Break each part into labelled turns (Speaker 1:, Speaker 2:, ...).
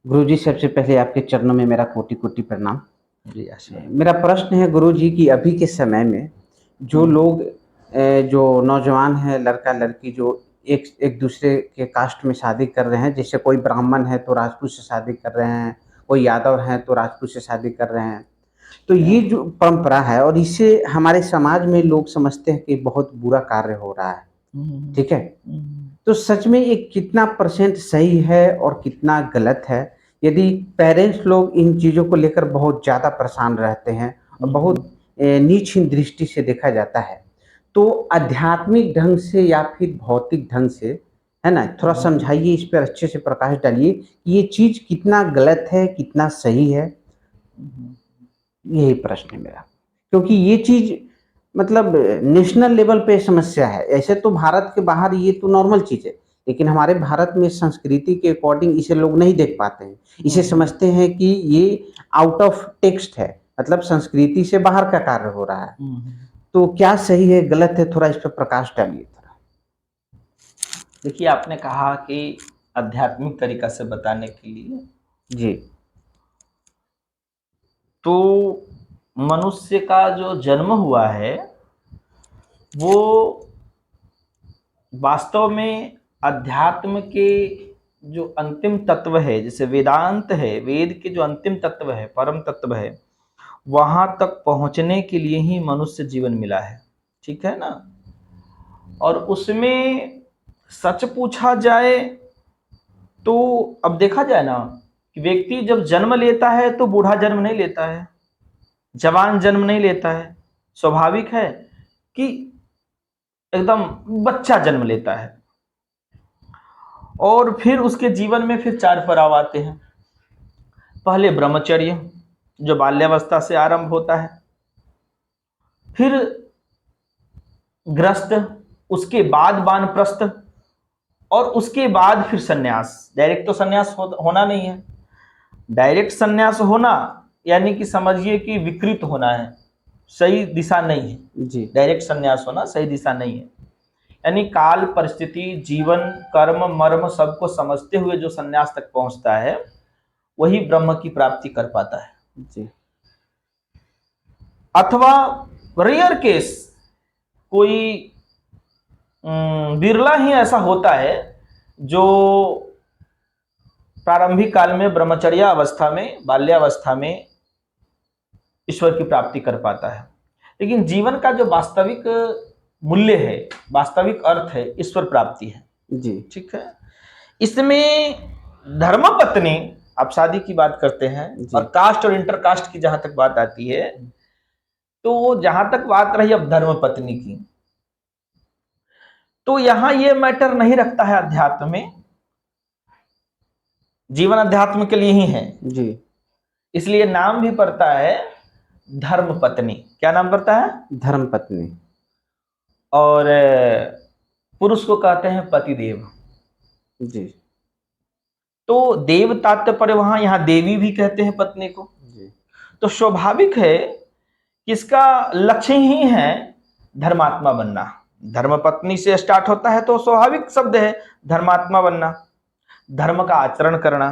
Speaker 1: गुरुजी, सबसे पहले आपके चरणों में मेरा कोटि-कोटि प्रणाम।
Speaker 2: जी, आशीर्वाद।
Speaker 1: मेरा प्रश्न है गुरुजी कि अभी के समय में जो
Speaker 2: हुँ,
Speaker 1: लोग जो नौजवान हैं, लड़का-लड़की जो एक एक दूसरे के कास्ट में शादी कर रहे हैं, जैसे कोई ब्राह्मण है तो राजपूत से शादी कर रहे हैं, कोई यादव है तो राजपूत से शादी कर रहे हैं। तो
Speaker 2: ठीक है।
Speaker 1: ये जो परंपरा है और इससे हमारे समाज में लोग समझते हैं कि बहुत बुरा कार्य हो रहा है,
Speaker 2: हुँ, हुँ, हुँ।
Speaker 1: ठीक है?
Speaker 2: हुँ, हुँ।
Speaker 1: तो सच में ये कितना परसेंट सही है और कितना गलत है? यदि पेरेंट्स लोग इन चीज़ों को लेकर बहुत ज़्यादा परेशान रहते हैं और
Speaker 2: हुँ,
Speaker 1: बहुत
Speaker 2: हुँ।
Speaker 1: नीच दृष्टि से देखा जाता है, तो आध्यात्मिक ढंग से या फिर भौतिक ढंग से, है ना? थोड़ा
Speaker 2: हुँ,
Speaker 1: समझाइए, इस पर अच्छे से प्रकाश डालिए कि ये चीज़ कितना गलत है, कितना सही है?
Speaker 2: हुँ, हुँ।
Speaker 1: यही प्रश्न है मेरा। क्योंकि ये चीज़ मतलब नेशनल लेवल पे समस्या है। ऐसे तो भारत के बाहर ये तो नॉर्मल चीज़ है, लेकिन हमारे भारत में संस्कृति के अकॉर्डिंग इसे लोग नहीं देख पाते हैं।
Speaker 2: हुँ,
Speaker 1: इसे
Speaker 2: हुँ।
Speaker 1: समझते हैं कि ये आउट ऑफ टेक्स्ट है, मतलब संस्कृति से बाहर का कार्य हो रहा है।
Speaker 2: हुँ, हुँ।
Speaker 1: तो क्या सही है, गलत है, थोड़ा इस पे प्रकाश डालिए थोड़ा।
Speaker 2: देखिए, आपने कहा कि आध्यात्मिक तरीक़ा से बताने के लिए,
Speaker 1: जी,
Speaker 2: तो मनुष्य का जो जन्म हुआ है, वो वास्तव में अध्यात्म के जो अंतिम तत्व है, जैसे वेदांत है, वेद के जो अंतिम तत्व है, परम तत्व है, वहाँ तक पहुँचने के लिए ही मनुष्य जीवन मिला है। ठीक है ना? और उसमें सच पूछा जाए तो अब देखा जाए ना कि व्यक्ति जब जन्म लेता है तो बूढ़ा जन्म नहीं लेता है, जवान जन्म नहीं लेता है। स्वाभाविक है कि एकदम बच्चा जन्म लेता है और फिर उसके जीवन में फिर 4 पड़ाव आते हैं। पहले ब्रह्मचर्य, जो बाल्यावस्था से आरंभ होता है, फिर गृहस्थ, उसके बाद वानप्रस्थ और उसके बाद फिर सन्यास। डायरेक्ट तो सन्यास होना नहीं है। डायरेक्ट सन्यास होना यानी कि समझिए कि विकृत होना है, सही दिशा नहीं है।
Speaker 1: जी,
Speaker 2: डायरेक्ट सन्यास होना सही दिशा नहीं है। यानी काल, परिस्थिति, जीवन, कर्म, मर्म सबको समझते हुए जो सन्यास तक पहुंचता है, वही ब्रह्म की प्राप्ति कर पाता है।
Speaker 1: जी,
Speaker 2: अथवा रेयर केस, कोई बिरला ही ऐसा होता है जो प्रारंभिक काल में ब्रह्मचर्य अवस्था में, बाल्यावस्था में ईश्वर की प्राप्ति कर पाता है। लेकिन जीवन का जो वास्तविक मूल्य है, वास्तविक अर्थ है, ईश्वर प्राप्ति है।
Speaker 1: जी,
Speaker 2: ठीक है? इसमें धर्मपत्नी, आप शादी की बात करते हैं और
Speaker 1: जी,
Speaker 2: कास्ट और इंटरकास्ट की जहां तक बात आती है, तो जहां तक बात रही अब धर्मपत्नी की, तो यहां ये मैटर नहीं रखता है अध्यात्म में। जीवन अध्यात्म के लिए ही है,
Speaker 1: जी।
Speaker 2: इसलिए नाम भी पड़ता है धर्मपत्नी। क्या नाम पड़ता है?
Speaker 1: धर्मपत्नी।
Speaker 2: और पुरुष को कहते हैं पतिदेव।
Speaker 1: जी,
Speaker 2: तो देव तात्पर्य वहां, यहां देवी भी कहते हैं पत्नी को।
Speaker 1: जी,
Speaker 2: तो स्वाभाविक है कि इसका लक्ष्य ही है धर्मात्मा बनना। धर्मपत्नी से स्टार्ट होता है तो स्वाभाविक शब्द है धर्मात्मा बनना, धर्म का आचरण करना।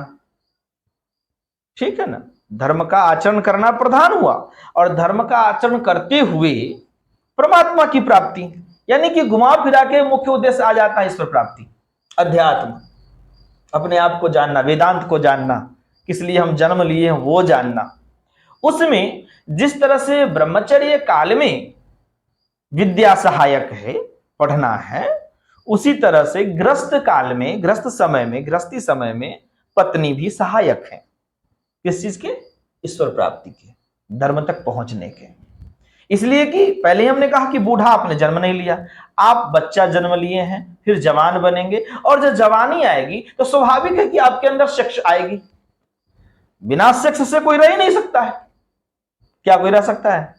Speaker 2: ठीक है ना? धर्म का आचरण करना प्रधान हुआ और धर्म का आचरण करते हुए परमात्मा की प्राप्ति, यानी कि घुमा फिरा के मुख्य उद्देश्य आ जाता है ईश्वर प्राप्ति, अध्यात्म, अपने आप को जानना, वेदांत को जानना, किस लिए हम जन्म लिए हैं वो जानना। उसमें जिस तरह से ब्रह्मचर्य काल में विद्या सहायक है, पढ़ना है, उसी तरह से गृहस्थ काल में, गृहस्थ समय में, गृहस्थी समय में पत्नी भी सहायक है। किस चीज के? ईश्वर प्राप्ति के, धर्म तक पहुंचने के। इसलिए कि पहले ही हमने कहा कि बूढ़ा आपने जन्म नहीं लिया, आप बच्चा जन्म लिए हैं, फिर जवान बनेंगे और जब जवानी आएगी तो स्वाभाविक है कि आपके अंदर सेक्स आएगी। बिना सेक्स से कोई रह ही नहीं सकता है। क्या कोई रह सकता है?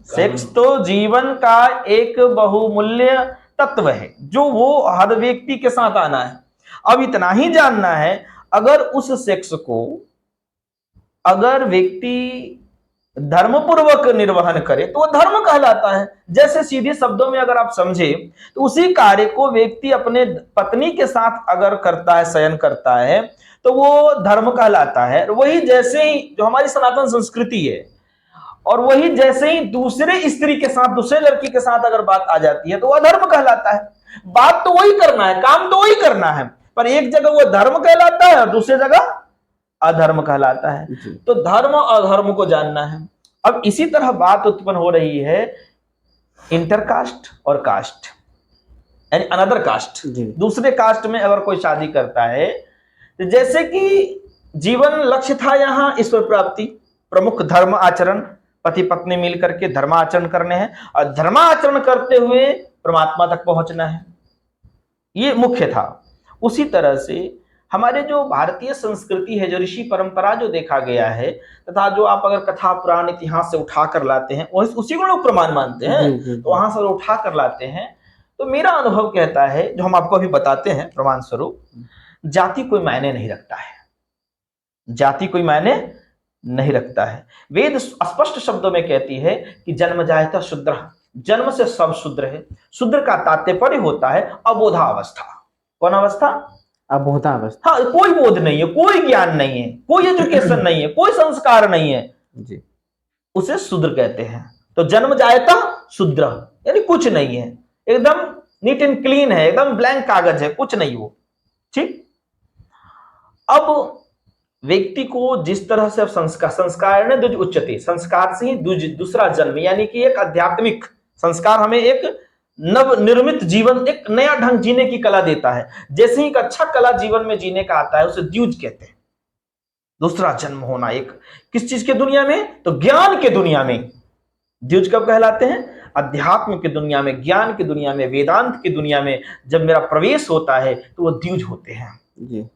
Speaker 2: सेक्स तो जीवन का एक बहुमूल्य तत्व है जो वो हर व्यक्ति के साथ आना है। अब इतना ही जानना है, अगर उस सेक्स को अगर व्यक्ति धर्मपूर्वक निर्वहन करे तो वह धर्म कहलाता है। जैसे सीधे शब्दों में अगर आप समझे तो उसी कार्य को व्यक्ति अपने पत्नी के साथ अगर करता है, शयन करता है, तो वो धर्म कहलाता है। वही जैसे ही जो हमारी सनातन संस्कृति है, और वही जैसे ही दूसरे स्त्री के साथ, दूसरे लड़की के साथ अगर बात आ जाती है तो वह धर्म कहलाता है। बात तो वही करना है, काम तो वही करना है, पर एक जगह वो धर्म कहलाता है और दूसरी जगह अधर्म कहलाता है। तो धर्म और अधर्म को जानना है। अब इसी तरह बात उत्पन्न हो रही है इंटरकास्ट और कास्ट, यानी अनदर कास्ट। दूसरे कास्ट में अगर कोई शादी करता है, तो जैसे कि जीवन लक्ष्य था यहाँ ईश्वर प्राप्ति, प्रमुख धर्म आचरण, पति पत्नी मिल करके धर्माचरण करने हैं और धर्माचरण करते हुए परमात्मा तक पहुंचना है, ये मुख्य था। उसी तरह से हमारे जो भारतीय संस्कृति है, जो ऋषि परंपरा जो देखा गया है, तथा जो आप अगर कथा पुराण इतिहास से उठा कर लाते हैं, उसी को लोग प्रमाण मानते हैं, तो वहां से उठा कर लाते हैं, तो मेरा अनुभव कहता है, जो हम आपको अभी बताते हैं प्रमाण स्वरूप, जाति कोई मायने नहीं रखता है, जाति कोई मायने नहीं रखता है। वेद स्पष्ट शब्दों में कहती है कि जन्म जायता शूद्र, जन्म से सब शूद्र है। शूद्र का तात्पर्य होता है अबोधा अवस्था। कौन अवस्था?
Speaker 1: अबोधा अवस्था।
Speaker 2: हाँ, कोई बोध नहीं है, कोई ज्ञान नहीं है, कोई एजुकेशन नहीं है, कोई संस्कार नहीं है जी, उसे शूद्र कहते हैं। तो जन्म जायता शूद्र यानी कुछ नहीं है, एकदम नीट एंड क्लीन है, एकदम ब्लैंक कागज है, कुछ नहीं वो। ठीक। अब व्यक्ति को जिस तरह से संस्कार ने द्विज उच्चते, संस्कार से ही दूसरा जन्म, यानी कि एक आध्यात्मिक संस्कार हमें एक नव निर्मित जीवन, एक नया ढंग जीने की कला देता है। जैसे ही एक अच्छा कला जीवन में जीने का आता है, उसे द्विज कहते हैं। दूसरा जन्म होना एक किस चीज के दुनिया में? तो ज्ञान के दुनिया में। द्विज कब कहलाते हैं? अध्यात्म की दुनिया में, ज्ञान की दुनिया में, वेदांत की दुनिया में जब मेरा प्रवेश होता है तो वो द्विज होते हैं जी।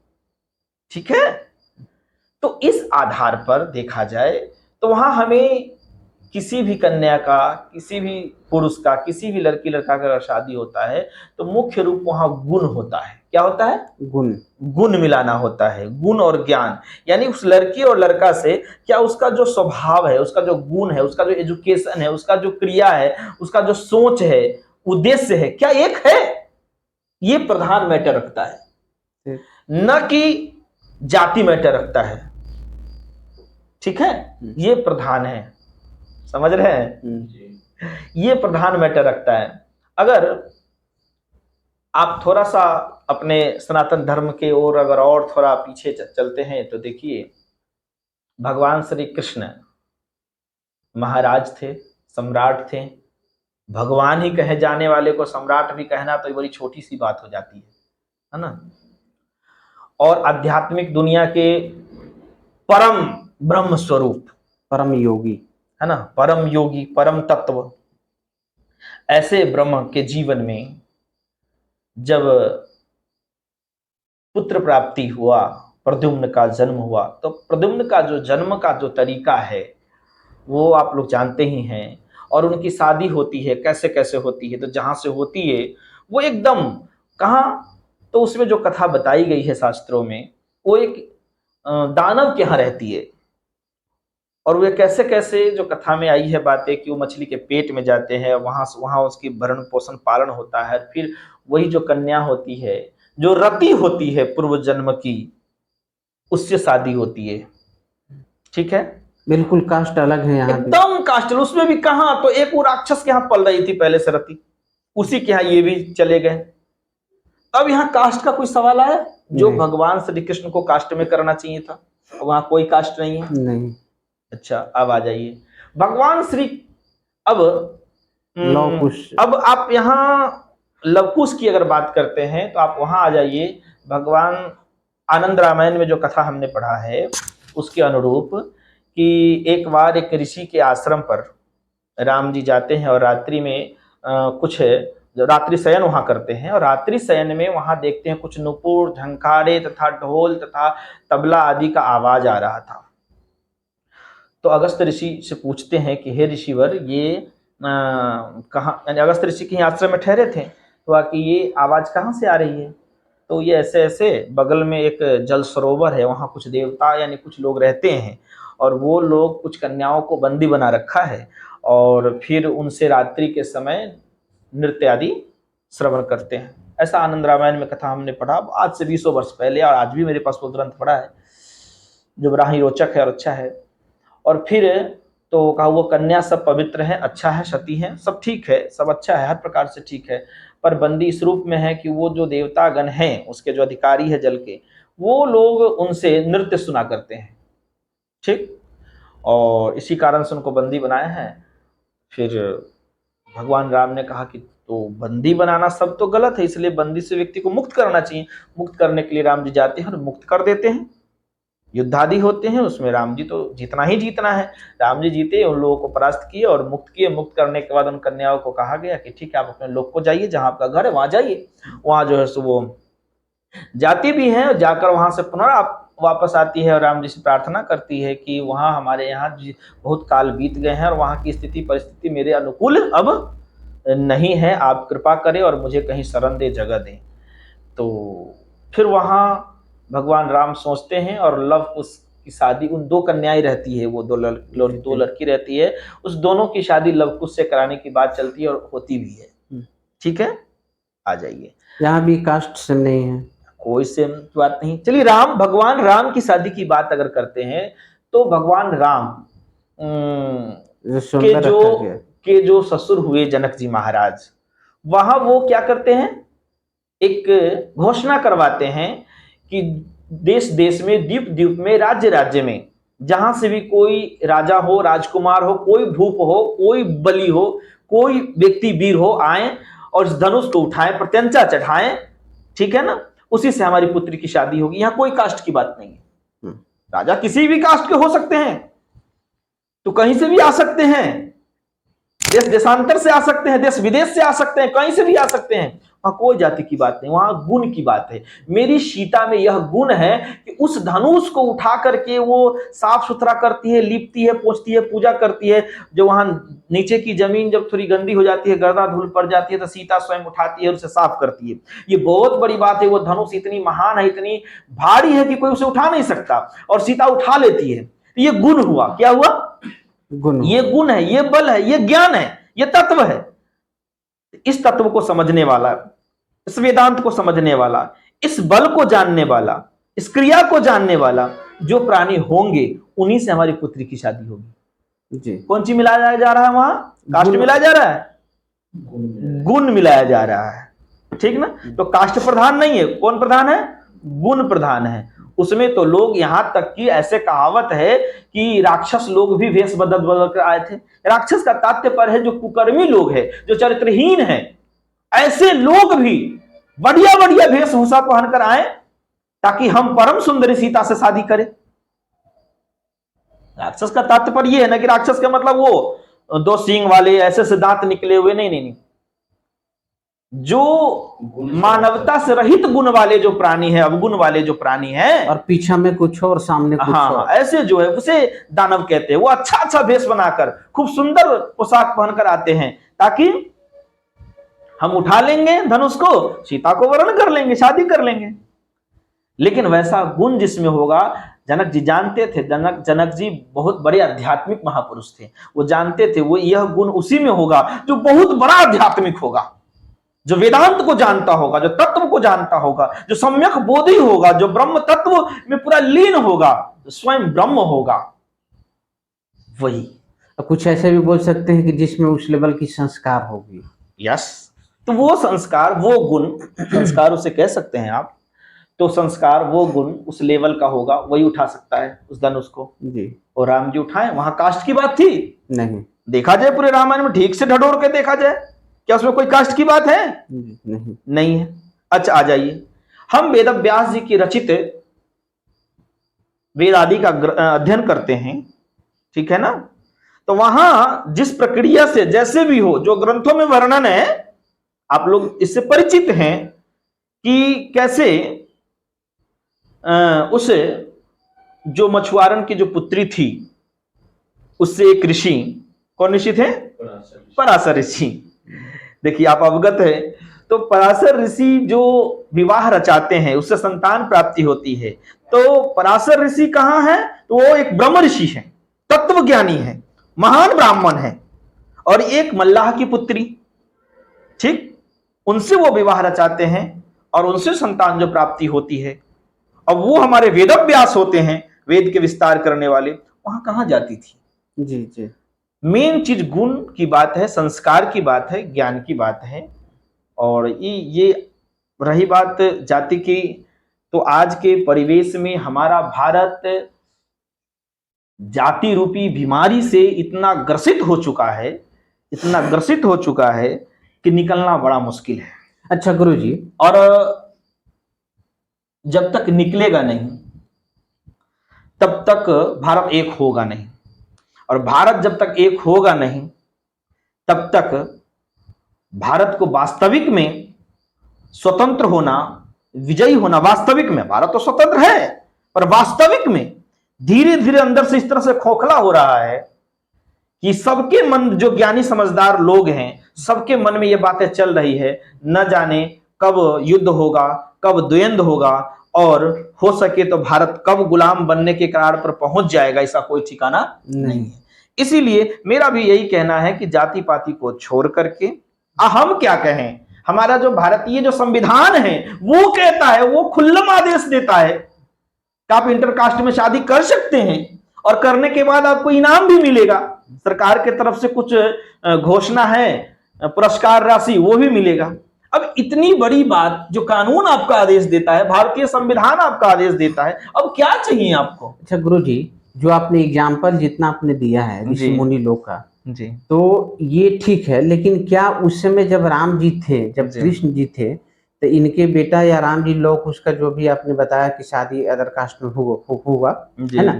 Speaker 2: ठीक है। तो इस आधार पर देखा जाए तो वहां हमें किसी भी कन्या का, किसी भी पुरुष का, किसी भी लड़की लड़का का अगर शादी होता है तो मुख्य रूप वहां गुण होता है। क्या होता है? गुण मिलाना होता है, गुण और ज्ञान। यानी उस लड़की और लड़का से क्या उसका जो स्वभाव है, उसका जो गुण है, उसका जो एजुकेशन है, उसका जो क्रिया है, उसका जो सोच है, उद्देश्य है, क्या एक है? ये प्रधान मैटर रखता है, न कि जाति मैटर रखता है। ठीक है, ये प्रधान है, समझ रहे हैं? ये प्रधान मैटर रखता है। अगर आप थोड़ा सा अपने सनातन धर्म के ओर अगर और थोड़ा पीछे चलते हैं तो देखिए, भगवान श्री कृष्ण महाराज थे, सम्राट थे। भगवान ही कहे जाने वाले को सम्राट भी कहना तो बड़ी छोटी सी बात हो जाती है ना। और आध्यात्मिक दुनिया के परम ब्रह्म स्वरूप, परम योगी है ना, परम योगी, परम तत्व, ऐसे ब्रह्म के जीवन में जब पुत्र प्राप्ति हुआ, प्रद्युम्न का जन्म हुआ, तो प्रद्युम्न का जो जन्म का जो तरीका है वो आप लोग जानते ही हैं। और उनकी शादी होती है, कैसे कैसे होती है, तो जहां से होती है वो एकदम कहाँ, तो उसमें जो कथा बताई गई है शास्त्रों में, वो एक दानव के यहाँ रहती है। और वे कैसे कैसे जो कथा में आई है बातें कि वो मछली के पेट में जाते हैं, वहां उसकी भरण पोषण पालन होता है, फिर वही जो कन्या होती है, जो रति होती है पूर्व जन्म की, उससे शादी होती है। ठीक है,
Speaker 1: बिल्कुल कास्ट अलग है यहाँ,
Speaker 2: एकदम कास्ट। उसमें भी कहाँ, तो एक वो राक्षस के यहाँ पल रही थी पहले से रति, उसी के यहाँ ये भी चले गए। अब यहाँ कास्ट का कोई सवाल आया? जो भगवान श्री कृष्ण को कास्ट में करना चाहिए था, वहां कोई कास्ट नहीं है। नहीं। अच्छा, अब आ जाइए भगवान श्री, अब अब आप यहाँ लवकुश की अगर बात करते हैं तो आप वहां आ जाइए। भगवान आनंद रामायण में जो कथा हमने पढ़ा है उसके अनुरूप कि एक बार एक ऋषि के आश्रम पर राम जी जाते हैं और रात्रि में कुछ रात्रि शयन वहां करते हैं, और रात्रि शयन में वहां देखते हैं कुछ नुपुर, झंकारे तथा ढोल तथा तबला आदि का आवाज आ रहा था। तो अगस्त ऋषि से पूछते हैं कि हे ऋषिवर, ये कहाँ, यानी अगस्त ऋषि के आश्रम में ठहरे थे, तो कि ये आवाज कहाँ से आ रही है? तो ये ऐसे ऐसे बगल में एक जल सरोवर है, वहाँ कुछ देवता यानी कुछ लोग रहते हैं, और वो लोग कुछ कन्याओं को बंदी बना रखा है, और फिर उनसे रात्रि के समय नृत्य आदि श्रवण करते हैं। ऐसा आनंद रामायण में कथा हमने पढ़ा आज से 20 वर्ष पहले, और आज भी मेरे पास वो ग्रंथ पड़ा है जो बड़ा ही रोचक है और अच्छा है। और फिर तो कहा वो कन्या सब पवित्र है, अच्छा है, सती है, सब ठीक है, सब अच्छा है, हर प्रकार से ठीक है, पर बंदी इस रूप में है कि वो जो देवतागण हैं, उसके जो अधिकारी है जल के, वो लोग उनसे नृत्य सुना करते हैं, ठीक, और इसी कारण से उनको बंदी बनाया है। फिर भगवान राम ने कहा कि तो बंदी बनाना सब तो गलत है, इसलिए बंदी से व्यक्ति को मुक्त करना चाहिए। मुक्त करने के लिए राम जी जाते हैं और मुक्त कर देते हैं। युद्धादि होते हैं, उसमें राम जी तो जीतना ही जीतना है। राम जी जीते, उन लोगों को परास्त किए और मुक्त किए। मुक्त करने के बाद उन कन्याओं को कहा गया कि ठीक है, आप अपने लोक को जाइए, जहां आपका घर है वहां जाइए। वहां जो है सो वो जाती भी है, जाकर वहां से पुनः आप वापस आती है और राम जी से प्रार्थना करती है कि वहां हमारे यहाँ बहुत काल बीत गए हैं और वहां की स्थिति परिस्थिति मेरे अनुकूल अब नहीं है, आप कृपा करें और मुझे कहीं शरण दे, जगह दें। तो फिर वहां भगवान राम सोचते हैं और लव कुश की शादी, उन दो कन्याएं रहती है, वो दो लड़की रहती है, उस दोनों की शादी लव कुश से कराने की बात चलती है और होती भी है। ठीक है, आ जाइए।
Speaker 1: यहाँ भी कास्ट सेम नहीं है,
Speaker 2: कोई सेम बात नहीं। चलिए, भगवान राम की शादी की बात अगर करते हैं तो भगवान राम के जो ससुर हुए जनक जी महाराज, वहां वो क्या करते हैं, एक घोषणा करवाते हैं कि देश देश में, द्वीप द्वीप में, राज्य राज्य में, जहां से भी कोई राजा हो, राजकुमार हो, कोई भूप हो, कोई बलि हो, कोई व्यक्ति वीर हो, आए और इस धनुष को उठाएं, प्रत्यंचा चढ़ाएं, ठीक है ना, उसी से हमारी पुत्री की शादी होगी। यहां कोई कास्ट की बात नहीं है। राजा किसी भी कास्ट के हो सकते हैं, तो कहीं से भी आ सकते हैं, देश देशांतर से आ सकते हैं, देश विदेश से आ सकते हैं, कहीं से भी आ सकते हैं। वहां कोई जाति की बात नहीं, वहां गुण की बात है। मेरी सीता में यह गुण है कि उस धनुष को उठा करके वो साफ सुथरा करती है, लीपती है, पोंछती है, पूजा करती है। जो वहां नीचे की जमीन जब थोड़ी गंदी हो जाती है, गर्दा धूल पड़ जाती है, तो सीता स्वयं उठाती है और उसे साफ करती है। ये बहुत बड़ी बात है। वो धनुष इतनी महान है, इतनी भारी है कि कोई उसे उठा नहीं सकता, और सीता उठा लेती है। ये गुण हुआ। क्या हुआ? गुण। ये गुण है, ये बल है, ये ज्ञान है, ये तत्व है। इस तत्व को समझने वाला, इस वेदांत को समझने वाला, इस बल को जानने वाला, इस क्रिया को जानने वाला जो प्राणी होंगे, उन्हीं से हमारी पुत्री की शादी होगी जी। कौन सी मिलाया जा रहा है वहां? कास्ट मिलाया जा रहा है, गुण मिलाया जा रहा है, ठीक ना। तो कास्ट प्रधान नहीं है, कौन प्रधान है? गुण प्रधान है। उसमें तो लोग, यहां तक कि ऐसे कहावत है कि राक्षस लोग भी भेष बदल बदल कर आए थे। राक्षस का तात्पर्य है जो कुकर्मी लोग हैं, जो चरित्रहीन हैं, ऐसे लोग भी बढ़िया बढ़िया वेशभूषा पहनकर आए ताकि हम परम सुंदरी सीता से शादी करें। राक्षस का तात्पर्य यह है ना कि राक्षस का मतलब वो दो सींग वाले, ऐसे से दांत निकले हुए, नहीं नहीं नहीं। जो मानवता से रहित गुण वाले जो प्राणी है, अवगुण वाले जो प्राणी है, और पीछा में कुछ और सामने कुछ और, ऐसे जो है उसे दानव कहते हैं। वो अच्छा अच्छा भेष बनाकर, खूब सुंदर पोशाक पहनकर आते हैं ताकि हम उठा लेंगे धनुष को, सीता को वरण कर लेंगे, शादी कर लेंगे। लेकिन वैसा गुण जिसमें होगा, जनक जी जानते थे। जनक जी बहुत बड़े आध्यात्मिक महापुरुष थे। वो जानते थे वो यह गुण उसी में होगा जो बहुत बड़ा आध्यात्मिक होगा, जो वेदांत को जानता होगा, जो तत्व को जानता होगा, जो सम्यक बोधि होगा, जो ब्रह्म तत्व में पूरा लीन होगा, जो स्वयं ब्रह्म होगा, वही।
Speaker 1: कुछ ऐसे भी बोल सकते हैं कि जिसमें उस लेवल की संस्कार होगी।
Speaker 2: यस, तो वो संस्कार, वो गुण, संस्कार उसे कह सकते हैं आप। तो संस्कार, वो गुण उस लेवल का होगा, वही उठा सकता है उस धनुष को जी। और राम जी उठाए। वहां कास्ट की बात थी नहीं। देखा जाए पूरे रामायण में, ठीक से ढटोर के देखा जाए, क्या उसमें कोई कास्ट की बात है? नहीं है। अच्छा, आ जाइए। हम वेद व्यास जी की रचित वेद आदि का अध्ययन करते हैं, ठीक है ना। तो वहां जिस प्रक्रिया से जैसे भी हो, जो ग्रंथों में वर्णन है, आप लोग इससे परिचित हैं कि कैसे उस जो मछुआरन की जो पुत्री थी, उससे एक ऋषि, कौन ऋषि थे? पराशर ऋषि। देखिए, आप अवगत है। तो पराशर ऋषि जो विवाह रचाते हैं, उससे संतान प्राप्ति होती है। तो पराशर ऋषि कहां है? तो वो एक ब्रह्म ऋषि है, तत्वज्ञानी है, महान ब्राह्मण है, और एक मल्लाह की पुत्री, ठीक। उनसे वो विवाह रचाते हैं और उनसे संतान जो प्राप्ति होती है, अब वो हमारे वेदव्यास होते हैं, वेद के विस्तार करने वाले, वहां कहां जाती थी।
Speaker 1: जी जी
Speaker 2: मेन चीज गुण की बात है, संस्कार की बात है, ज्ञान की बात है। और ये रही बात जाति की, तो आज के परिवेश में हमारा भारत जाति रूपी बीमारी से इतना ग्रसित हो चुका है, इतना ग्रसित हो चुका है कि निकलना बड़ा मुश्किल है।
Speaker 1: अच्छा गुरुजी,
Speaker 2: और जब तक निकलेगा नहीं तब तक भारत एक होगा नहीं, और भारत जब तक एक होगा नहीं तब तक भारत को वास्तविक में स्वतंत्र होना, विजयी होना, वास्तविक में भारत तो स्वतंत्र है पर वास्तविक में धीरे धीरे अंदर से इस तरह से खोखला हो रहा है कि सबके मन, जो ज्ञानी समझदार लोग हैं, सबके मन में ये बातें चल रही है, न जाने कब युद्ध होगा, कब द्वंद्व होगा, और हो सके तो भारत कब गुलाम बनने के कगार पर पहुंच जाएगा, इसका कोई ठिकाना नहीं है। इसीलिए मेरा भी यही कहना है कि जाति पाति को छोड़ करके हम क्या कहें, हमारा जो भारतीय जो संविधान है वो कहता है, वो खुल्लम आदेश देता है कि आप इंटरकास्ट में शादी कर सकते हैं और करने के बाद आपको इनाम भी मिलेगा, सरकार के तरफ से कुछ घोषणा है, पुरस्कार राशि वो भी मिलेगा। अब इतनी बड़ी बात जो कानून आपका आदेश देता है, भारतीय संविधान आपका आदेश देता है, अब क्या चाहिए आपको।
Speaker 1: अच्छा गुरुजी, जो आपने एग्जाम्पल जितना आपने दिया है ऋषि मुनि लोग का,
Speaker 2: जी,
Speaker 1: तो ये ठीक है, लेकिन क्या उस समय जब राम जी थे, जब कृष्ण जी थे, तो इनके बेटा या राम जी लोग, उसका जो भी आपने बताया कि शादी अदर कास्ट में हुआ है ना,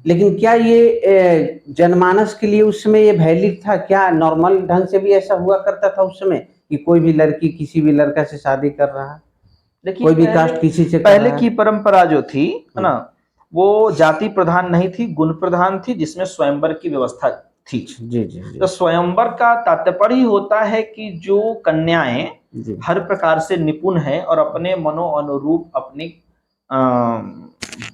Speaker 1: लेकिन क्या ये जनमानस के लिए उस समय ये वैलिड था क्या? नॉर्मल ढंग से भी ऐसा हुआ करता था उस समय कि कोई भी लड़की किसी भी लड़का से शादी कर रहा है,
Speaker 2: देखिए
Speaker 1: कोई भी कास्ट किसी से
Speaker 2: पहले की परंपरा जो थी है ना, वो जाति प्रधान नहीं थी, गुण प्रधान थी, जिसमें स्वयंवर की व्यवस्था थी।
Speaker 1: जी जी जी।
Speaker 2: तो स्वयंवर का तात्पर्य ही होता है कि जो कन्याएं हर प्रकार से निपुण है और अपने मनो अनुरूप अपने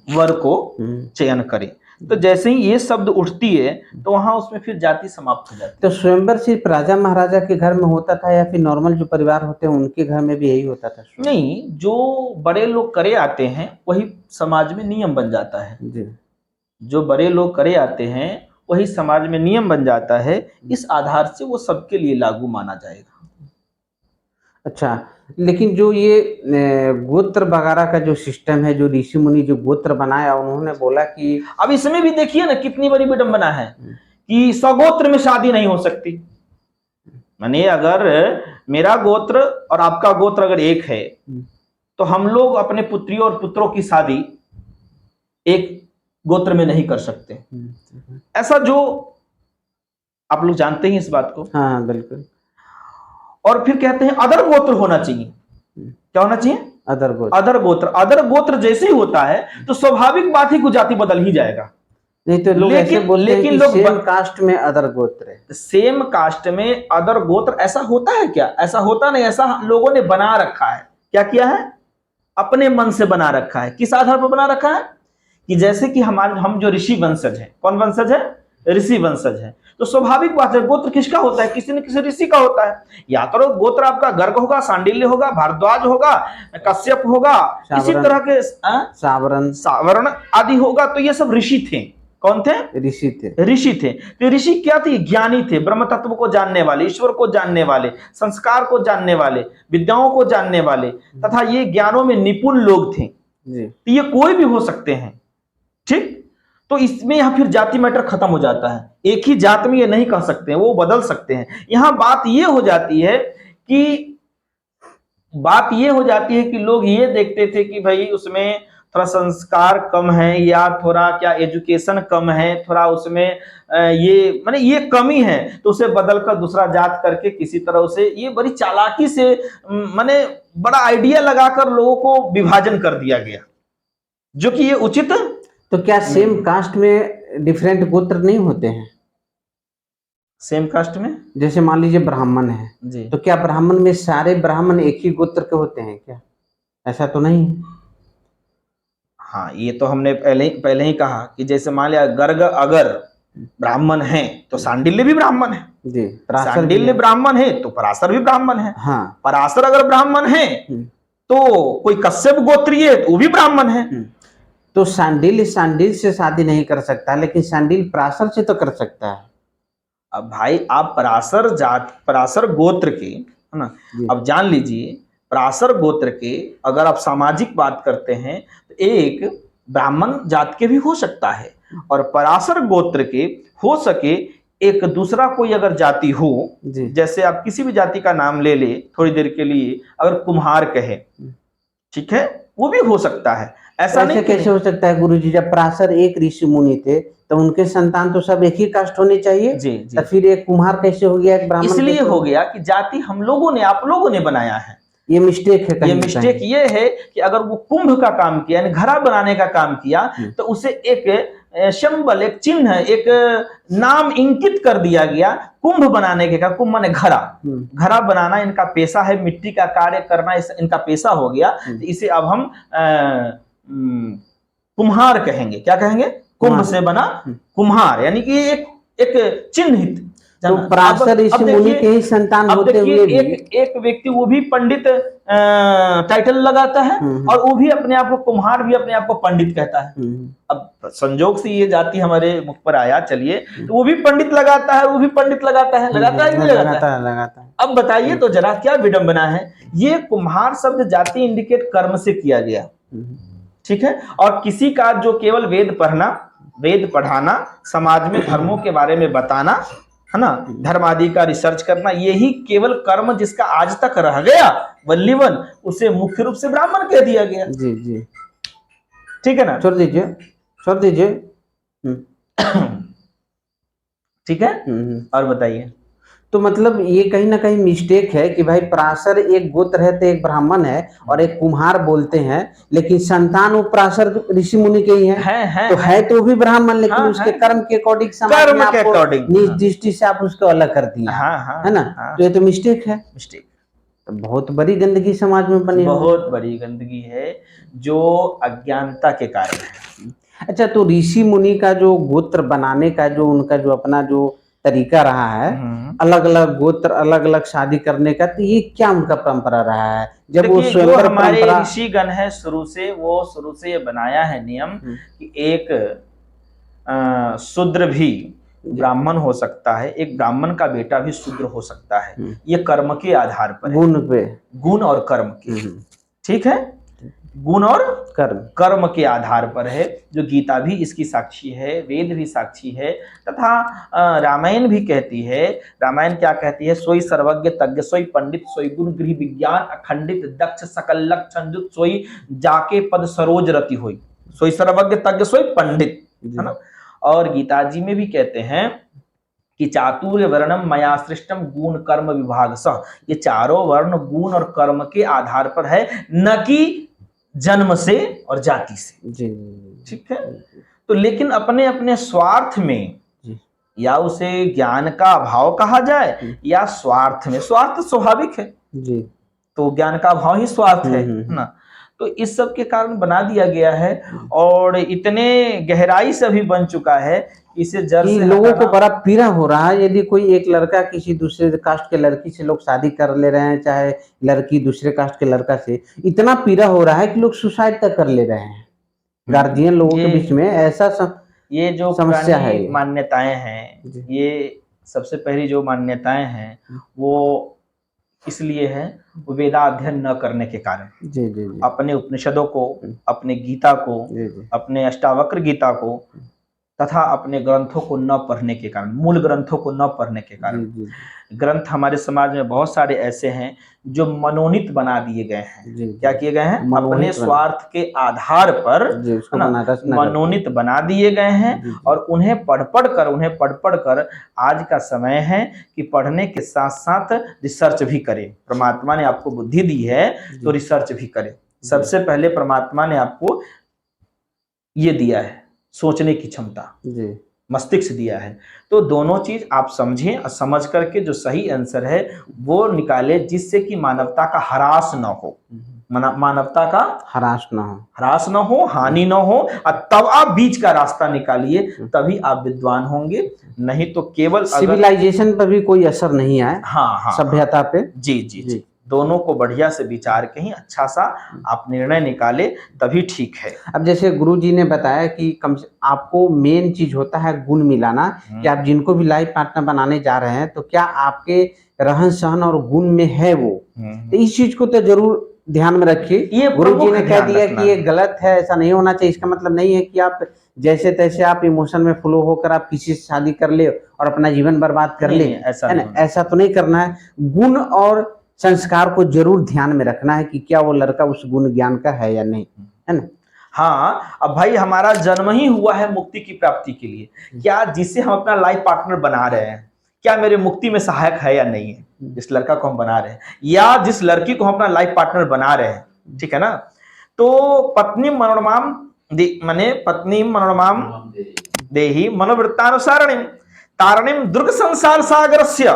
Speaker 2: वर को चयन करे, तो जैसे ही ये शब्द उठती है तो वहां उसमें फिर जाति समाप्त हो जाती है।
Speaker 1: तो स्वयंवर सिर्फ राजा महाराजा के घर में होता था या फिर नॉर्मल जो परिवार होते हैं उनके घर में भी यही होता था?
Speaker 2: नहीं, जो बड़े लोग करे आते हैं वही समाज में नियम बन जाता है
Speaker 1: जी।
Speaker 2: जो बड़े लोग करे आते हैं वही समाज में नियम बन जाता है, इस आधार से वो सबके लिए लागू माना जाएगा।
Speaker 1: अच्छा, लेकिन जो ये गोत्र वगैरह का जो सिस्टम है, जो ऋषि मुनि जो गोत्र बनाया, उन्होंने बोला कि
Speaker 2: अब इसमें भी देखिए ना कितनी बड़ी विडंबना है कि स्वगोत्र में शादी नहीं हो सकती। माने अगर मेरा गोत्र और आपका गोत्र अगर एक है तो हम लोग अपने पुत्रियों और पुत्रों की शादी एक गोत्र में नहीं कर सकते। ऐसा जो आप लोग जानते हैं इस बात को।
Speaker 1: हाँ बिल्कुल।
Speaker 2: और फिर कहते हैं अदर गोत्र होना चाहिए। क्या होना चाहिए?
Speaker 1: अदर गोत्र।
Speaker 2: अदर गोत्र, अदर गोत्र जैसे ही होता है तो स्वाभाविक बात ही जाति बदल ही जाएगा।
Speaker 1: नहीं तो लोग ऐसे बोलते हैं कि सेम कास्ट में अदर गोत्र है।
Speaker 2: सेम कास्ट में अदर गोत्र ऐसा होता है क्या? ऐसा होता नहीं, ऐसा लोगों ने बना रखा है। क्या किया है? अपने मन से बना रखा है। किस आधार पर बना रखा है? कि जैसे कि हम जो ऋषि वंशज है, कौन वंशज है? ऋषि वंशज है, तो स्वाभाविक बात है गोत्र किसका होता है? किसी न किसी ऋषि का होता है। या तो गोत्र आपका गर्ग होगा, सांडिल्य होगा, भारद्वाज होगा, कश्यप होगा, इसी तरह के सावरण आदि होगा। तो ये सब ऋषि थे। कौन थे? ऋषि थे। ऋषि थे। तो ऋषि क्या थे? ज्ञानी थे, ब्रह्म तत्व को जानने वाले, ईश्वर को जानने वाले, संस्कार को जानने वाले, विद्याओं को जानने वाले, तथा ये ज्ञानों में निपुण लोग थे। तो ये कोई भी हो सकते हैं, ठीक। तो इसमें यहां फिर जाति मैटर खत्म हो जाता है। एक ही जात में ये नहीं कह सकते हैं, वो बदल सकते हैं। यहां बात ये हो जाती है कि लोग ये देखते थे कि भाई उसमें थोड़ा संस्कार कम है, या थोड़ा क्या एजुकेशन कम है, थोड़ा उसमें ये माने ये कमी है, तो उसे बदल कर दूसरा जात करके किसी तरह से ये बड़ी चालाकी से माने बड़ा आइडिया लगाकर लोगों को विभाजन कर दिया गया, जो कि ये उचित।
Speaker 1: तो क्या सेम कास्ट में डिफरेंट गोत्र नहीं होते हैं?
Speaker 2: सेम कास्ट में
Speaker 1: जैसे मान लीजिए ब्राह्मण है जी, तो क्या ब्राह्मण में सारे ब्राह्मण एक ही गोत्र के होते हैं क्या? ऐसा तो नहीं है।
Speaker 2: हाँ, ये तो हमने पहले ही कहा कि जैसे मान लिया गर्ग अगर ब्राह्मण है तो शांडिल्य भी ब्राह्मण है,
Speaker 1: जी, पराशर भी
Speaker 2: शांडिल्य
Speaker 1: है।
Speaker 2: ब्राह्मण है तो पराशर भी ब्राह्मण है,
Speaker 1: हाँ।
Speaker 2: पराशर अगर ब्राह्मण है तो कोई कश्यप गोत्रीय है तो वो भी ब्राह्मण है।
Speaker 1: तो शांडिल से शादी नहीं कर सकता, लेकिन शांडिल पराशर से तो कर सकता है।
Speaker 2: अब भाई आप पराशर जात, पराशर गोत्र के, है ना,
Speaker 1: जी।
Speaker 2: अब जान लीजिए पराशर गोत्र के अगर आप सामाजिक बात करते हैं तो एक ब्राह्मण जात के भी हो सकता है, और पराशर गोत्र के हो सके एक दूसरा कोई अगर जाति हो,
Speaker 1: जी।
Speaker 2: जैसे आप किसी भी जाति का नाम ले ले थोड़ी देर के लिए, अगर कुम्हार कहे, ठीक है, वो भी हो सकता है, ऐसा
Speaker 1: ऐसे
Speaker 2: नहीं कि
Speaker 1: कैसे
Speaker 2: नहीं।
Speaker 1: हो सकता है गुरुजी? जब पराशर एक ऋषि मुनि थे तो उनके संतान तो सब एक ही कास्ट होने चाहिए।
Speaker 2: जी जी,
Speaker 1: तो फिर एक कुम्हार कैसे हो गया, एक ब्राह्मण
Speaker 2: इसलिए
Speaker 1: कैसे
Speaker 2: हो गया कि जाति हम लोगों ने, आप लोगों ने बनाया है।
Speaker 1: ये मिस्टेक है
Speaker 2: ये
Speaker 1: कहीं ना
Speaker 2: मिस्टेक
Speaker 1: कहीं।
Speaker 2: ये है कि अगर वो कुंभ का काम किया, यानी घड़ा बनाने का काम किया, तो उसे एक सिंबल, एक चिन्ह, एक नाम इंकित कर दिया गया कुंभ बनाने के का। कुंभ माने घड़ा, घड़ा बनाना इनका पेशा है, मिट्टी का कार्य करना इनका पेशा हो गया। तो इसे अब हम कुम्हार कहेंगे। क्या कहेंगे? कुंभ से बना कुम्हार, यानी कि एक चिन्हित।
Speaker 1: तो पराशर ऋषि मुनि के ही संतान होते हुए भी
Speaker 2: एक व्यक्ति वो भी पंडित टाइटल लगाता है, और वो भी अपने आप को कुम्हार, भी अपने आप को पंडित कहता है। अब संजोग से ये जाति हमारे मुख पर आया, चलिए, तो वो भी पंडित लगाता है, वो भी पंडित लगाता है, लगाता है कि नहीं लगाता है?
Speaker 1: लगाता है।
Speaker 2: अब बताइए तो जरा क्या विडंबना है। ये कुम्हार शब्द जाति इंडिकेट कर्म से किया गया, ठीक है, और किसी का जो केवल वेद पढ़ना, वेद पढ़ाना, समाज में धर्मों के बारे में बताना, है ना, धर्म आदि का रिसर्च करना, यही केवल कर्म जिसका आज तक रह गया वल्लीवन, उसे मुख्य रूप से ब्राह्मण कह दिया गया।
Speaker 1: जी जी,
Speaker 2: ठीक है ना?
Speaker 1: छोड़ दीजिए, छोड़ दीजिए।
Speaker 2: ठीक है, और बताइए।
Speaker 1: तो मतलब ये कहीं ना कहीं मिस्टेक है कि भाई पराशर एक गोत्र है तो एक ब्राह्मण है, और एक कुम्हार बोलते हैं, लेकिन संतान वो पराशर ऋषि मुनि के ही है, तो है तो भी ब्राह्मण, लेकिन उसके कर्म के अकॉर्डिंग, समाज में आपको निज दृष्टि से आप उसको अलग कर दिए, है ना? तो ये तो मिस्टेक है, मिस्टेक। तो बहुत बड़ी गंदगी समाज में बनी,
Speaker 2: बहुत बड़ी गंदगी है जो अज्ञानता के कारण है।
Speaker 1: अच्छा, तो ऋषि मुनि का जो गोत्र बनाने का जो उनका जो अपना जो तरीका रहा है, अलग अलग गोत्र, अलग अलग शादी करने का, तो ये क्या उनका परंपरा रहा है? जब वो
Speaker 2: जो हमारे ऋषिगण है शुरू से ये बनाया है नियम कि एक शूद्र भी ब्राह्मण हो सकता है, एक ब्राह्मण का बेटा भी शूद्र हो सकता है। ये कर्म के आधार पर, गुण और कर्म के, ठीक है, गुण और कर्म के आधार पर है, जो गीता भी इसकी साक्षी है, वेद भी साक्षी है, तथा रामायण भी कहती है। रामायण क्या कहती है? सोई सर्वज्ञ तज्ञ, सोई पंडित, सोई गुण गृह विज्ञान अखंडित, दक्ष सकल लक्षण, सोई जाके पद सरोज रति होई। सोई सर्वज्ञ तज्ञ, सोई पंडित, है ना। और गीता जी में भी कहते हैं कि चातुर्य वर्णम मया सृष्टम गुण कर्म विभाग सह। ये चारों वर्ण गुण और कर्म के आधार पर है, न कि जन्म से और जाति से। ठीक है, तो लेकिन अपने अपने स्वार्थ में, या उसे ज्ञान का अभाव कहा जाए या स्वार्थ में, स्वार्थ स्वाभाविक है जी, तो ज्ञान का अभाव ही स्वार्थ है ना। तो इस सब के कारण बना दिया गया है, और इतने गहराई से भी बन चुका है इसे जड़ से
Speaker 1: लोगों को बड़ा पीड़ा हो रहा है। यदि कोई एक लड़का किसी दूसरे कास्ट के लड़की से लोग शादी कर ले रहे हैं, चाहे लड़की दूसरे कास्ट के लड़का से, इतना पीड़ा हो रहा है कि लोग सुसाइड तक कर ले रहे हैं। गार्जियन लोगों के बीच में ऐसा
Speaker 2: ये जो समस्या है, मान्यताएं हैं, ये सबसे पहली जो मान्यताएं हैं वो इसलिए है, वेदाध्ययन न करने के कारण। जी, जी, जी। अपने उपनिषदों को, अपने गीता को, अपने अष्टावक्र गीता को, तथा अपने ग्रंथों को न पढ़ने के कारण, मूल ग्रंथों को न पढ़ने के कारण। ग्रंथ हमारे समाज में बहुत सारे ऐसे हैं जो मनोनीत बना दिए गए हैं। क्या किए गए हैं? अपने स्वार्थ के आधार पर मनोनीत बना दिए गए हैं, और उन्हें पढ़ पढ़ कर आज का समय है कि पढ़ने के साथ साथ रिसर्च भी करें। परमात्मा ने आपको बुद्धि दी है तो रिसर्च भी करें। सबसे पहले परमात्मा ने आपको ये दिया है, सोचने की क्षमता, मस्तिष्क दिया है। तो दोनों चीज आप समझें, और समझ करके जो सही आंसर है वो निकाले, जिससे कि मानवता का ह्रास न हो। मानवता का
Speaker 1: हरास ना हो।
Speaker 2: ह्रास न हो, हानि न हो, और तब आप बीच का रास्ता निकालिए, तभी आप विद्वान होंगे। नहीं तो केवल अगर
Speaker 1: सिविलाइजेशन पर भी कोई असर नहीं आए,
Speaker 2: हाँ
Speaker 1: सभ्यता पे।
Speaker 2: जी जी जी, दोनों को बढ़िया से विचार के ही अच्छा सा आप निर्णय निकाले, तभी ठीक है।
Speaker 1: अब जैसे गुरु जी ने बताया कि कम से आपको मेन चीज होता है गुण मिलाना, कि आप जिनको भी लाइफ पार्टनर बनाने जा रहे हैं तो क्या आपके रहन सहन और गुण में है वो, तो इस चीज को तो जरूर ध्यान में रखिए।
Speaker 2: ये
Speaker 1: गुरु जी
Speaker 2: प्रमुख
Speaker 1: ने कह
Speaker 2: ध्यान
Speaker 1: दिया
Speaker 2: रखना
Speaker 1: कि ये
Speaker 2: है।
Speaker 1: गलत है, ऐसा नहीं होना चाहिए, इसका मतलब नहीं है कि आप जैसे तैसे आप इमोशन में फ्लो होकर आप किसी से शादी कर ले और अपना जीवन बर्बाद कर
Speaker 2: नहीं,
Speaker 1: ले,
Speaker 2: नहीं, ऐसा
Speaker 1: है
Speaker 2: नहीं
Speaker 1: ना,
Speaker 2: होना
Speaker 1: ऐसा तो नहीं करना है। गुण और संस्कार को जरूर ध्यान में रखना है कि क्या वो लड़का उस गुण ज्ञान का है या नहीं, है ना।
Speaker 2: हाँ, अब भाई हमारा जन्म ही हुआ है मुक्ति की प्राप्ति के लिए, क्या जिसे हम अपना लाइफ पार्टनर बना रहे हैं, क्या मेरे मुक्ति में सहायक है या नहीं है, जिस लड़का को हम बना रहे हैं या जिस लड़की को हम अपना लाइफ पार्टनर बना रहे हैं, ठीक है ना। तो पत्नी मनोरमाम माने पत्नी मनोरमाम देहि मनोवृत्तानुसारणिम तारणिम दुर्ग संसार सागरस्य,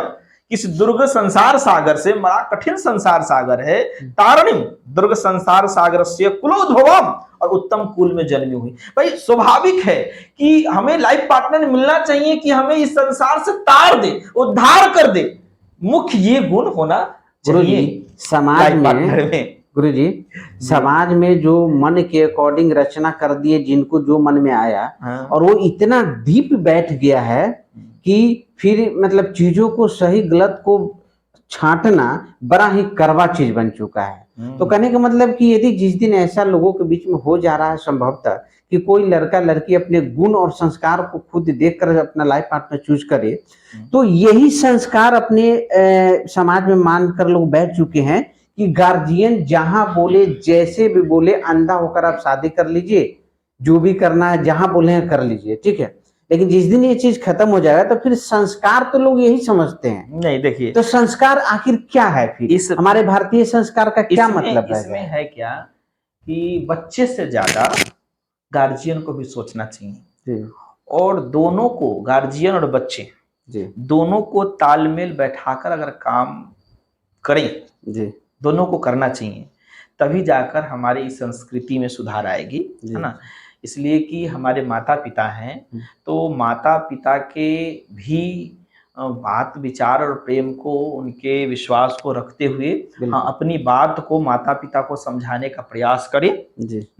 Speaker 2: इस दुर्ग संसार सागर से, बड़ा कठिन संसार सागर है, तारणिम दुर्ग संसार सागरस्य कुलोद्भवम, और उत्तम कुल में जन्मी हुई। भाई स्वाभाविक है कि हमें लाइफ पार्टनर मिलना चाहिए कि हमें इस संसार से तार दे, उद्धार कर दे, मुख्य ये गुण होना चाहिए
Speaker 1: समाज
Speaker 2: लाइफ पार्टनर में।
Speaker 1: गुरु जी समाज में जो मन के अकॉर्डिंग रचना कर दिए, जिनको जो मन में आया, और वो इतना डीप बैठ गया है कि फिर मतलब चीजों को सही गलत को छांटना बड़ा ही कड़वा चीज बन चुका है। तो कहने का मतलब कि यदि जिस दिन ऐसा लोगों के बीच में हो जा रहा है संभवतः कि कोई लड़का लड़की अपने गुण और संस्कार को खुद देखकर अपना लाइफ पार्टनर चूज करे, तो यही संस्कार अपने समाज में मानकर लोग बैठ चुके हैं कि गार्जियन जहां बोले जैसे भी बोले अंधा होकर आप शादी कर लीजिए, जो भी करना है जहां बोले कर लीजिए, ठीक है। लेकिन जिस दिन ये चीज खत्म हो जाएगा तो फिर संस्कार तो लोग यही समझते हैं।
Speaker 2: नहीं देखिए,
Speaker 1: तो संस्कार आखिर क्या है फिर,
Speaker 2: इस
Speaker 1: हमारे भारतीय संस्कार का क्या मतलब है?
Speaker 2: इसमें है क्या कि बच्चे से ज्यादा गार्जियन को भी सोचना चाहिए, और दोनों को, गार्जियन और बच्चे दोनों को तालमेल बैठाकर अगर काम करें, दोनों को करना चाहिए, तभी जाकर हमारी इस संस्कृति में सुधार आएगी, है ना। इसलिए कि हमारे माता पिता हैं, तो माता पिता के भी बात विचार और प्रेम को, उनके विश्वास को रखते हुए हाँ, अपनी बात को माता पिता को समझाने का प्रयास करें।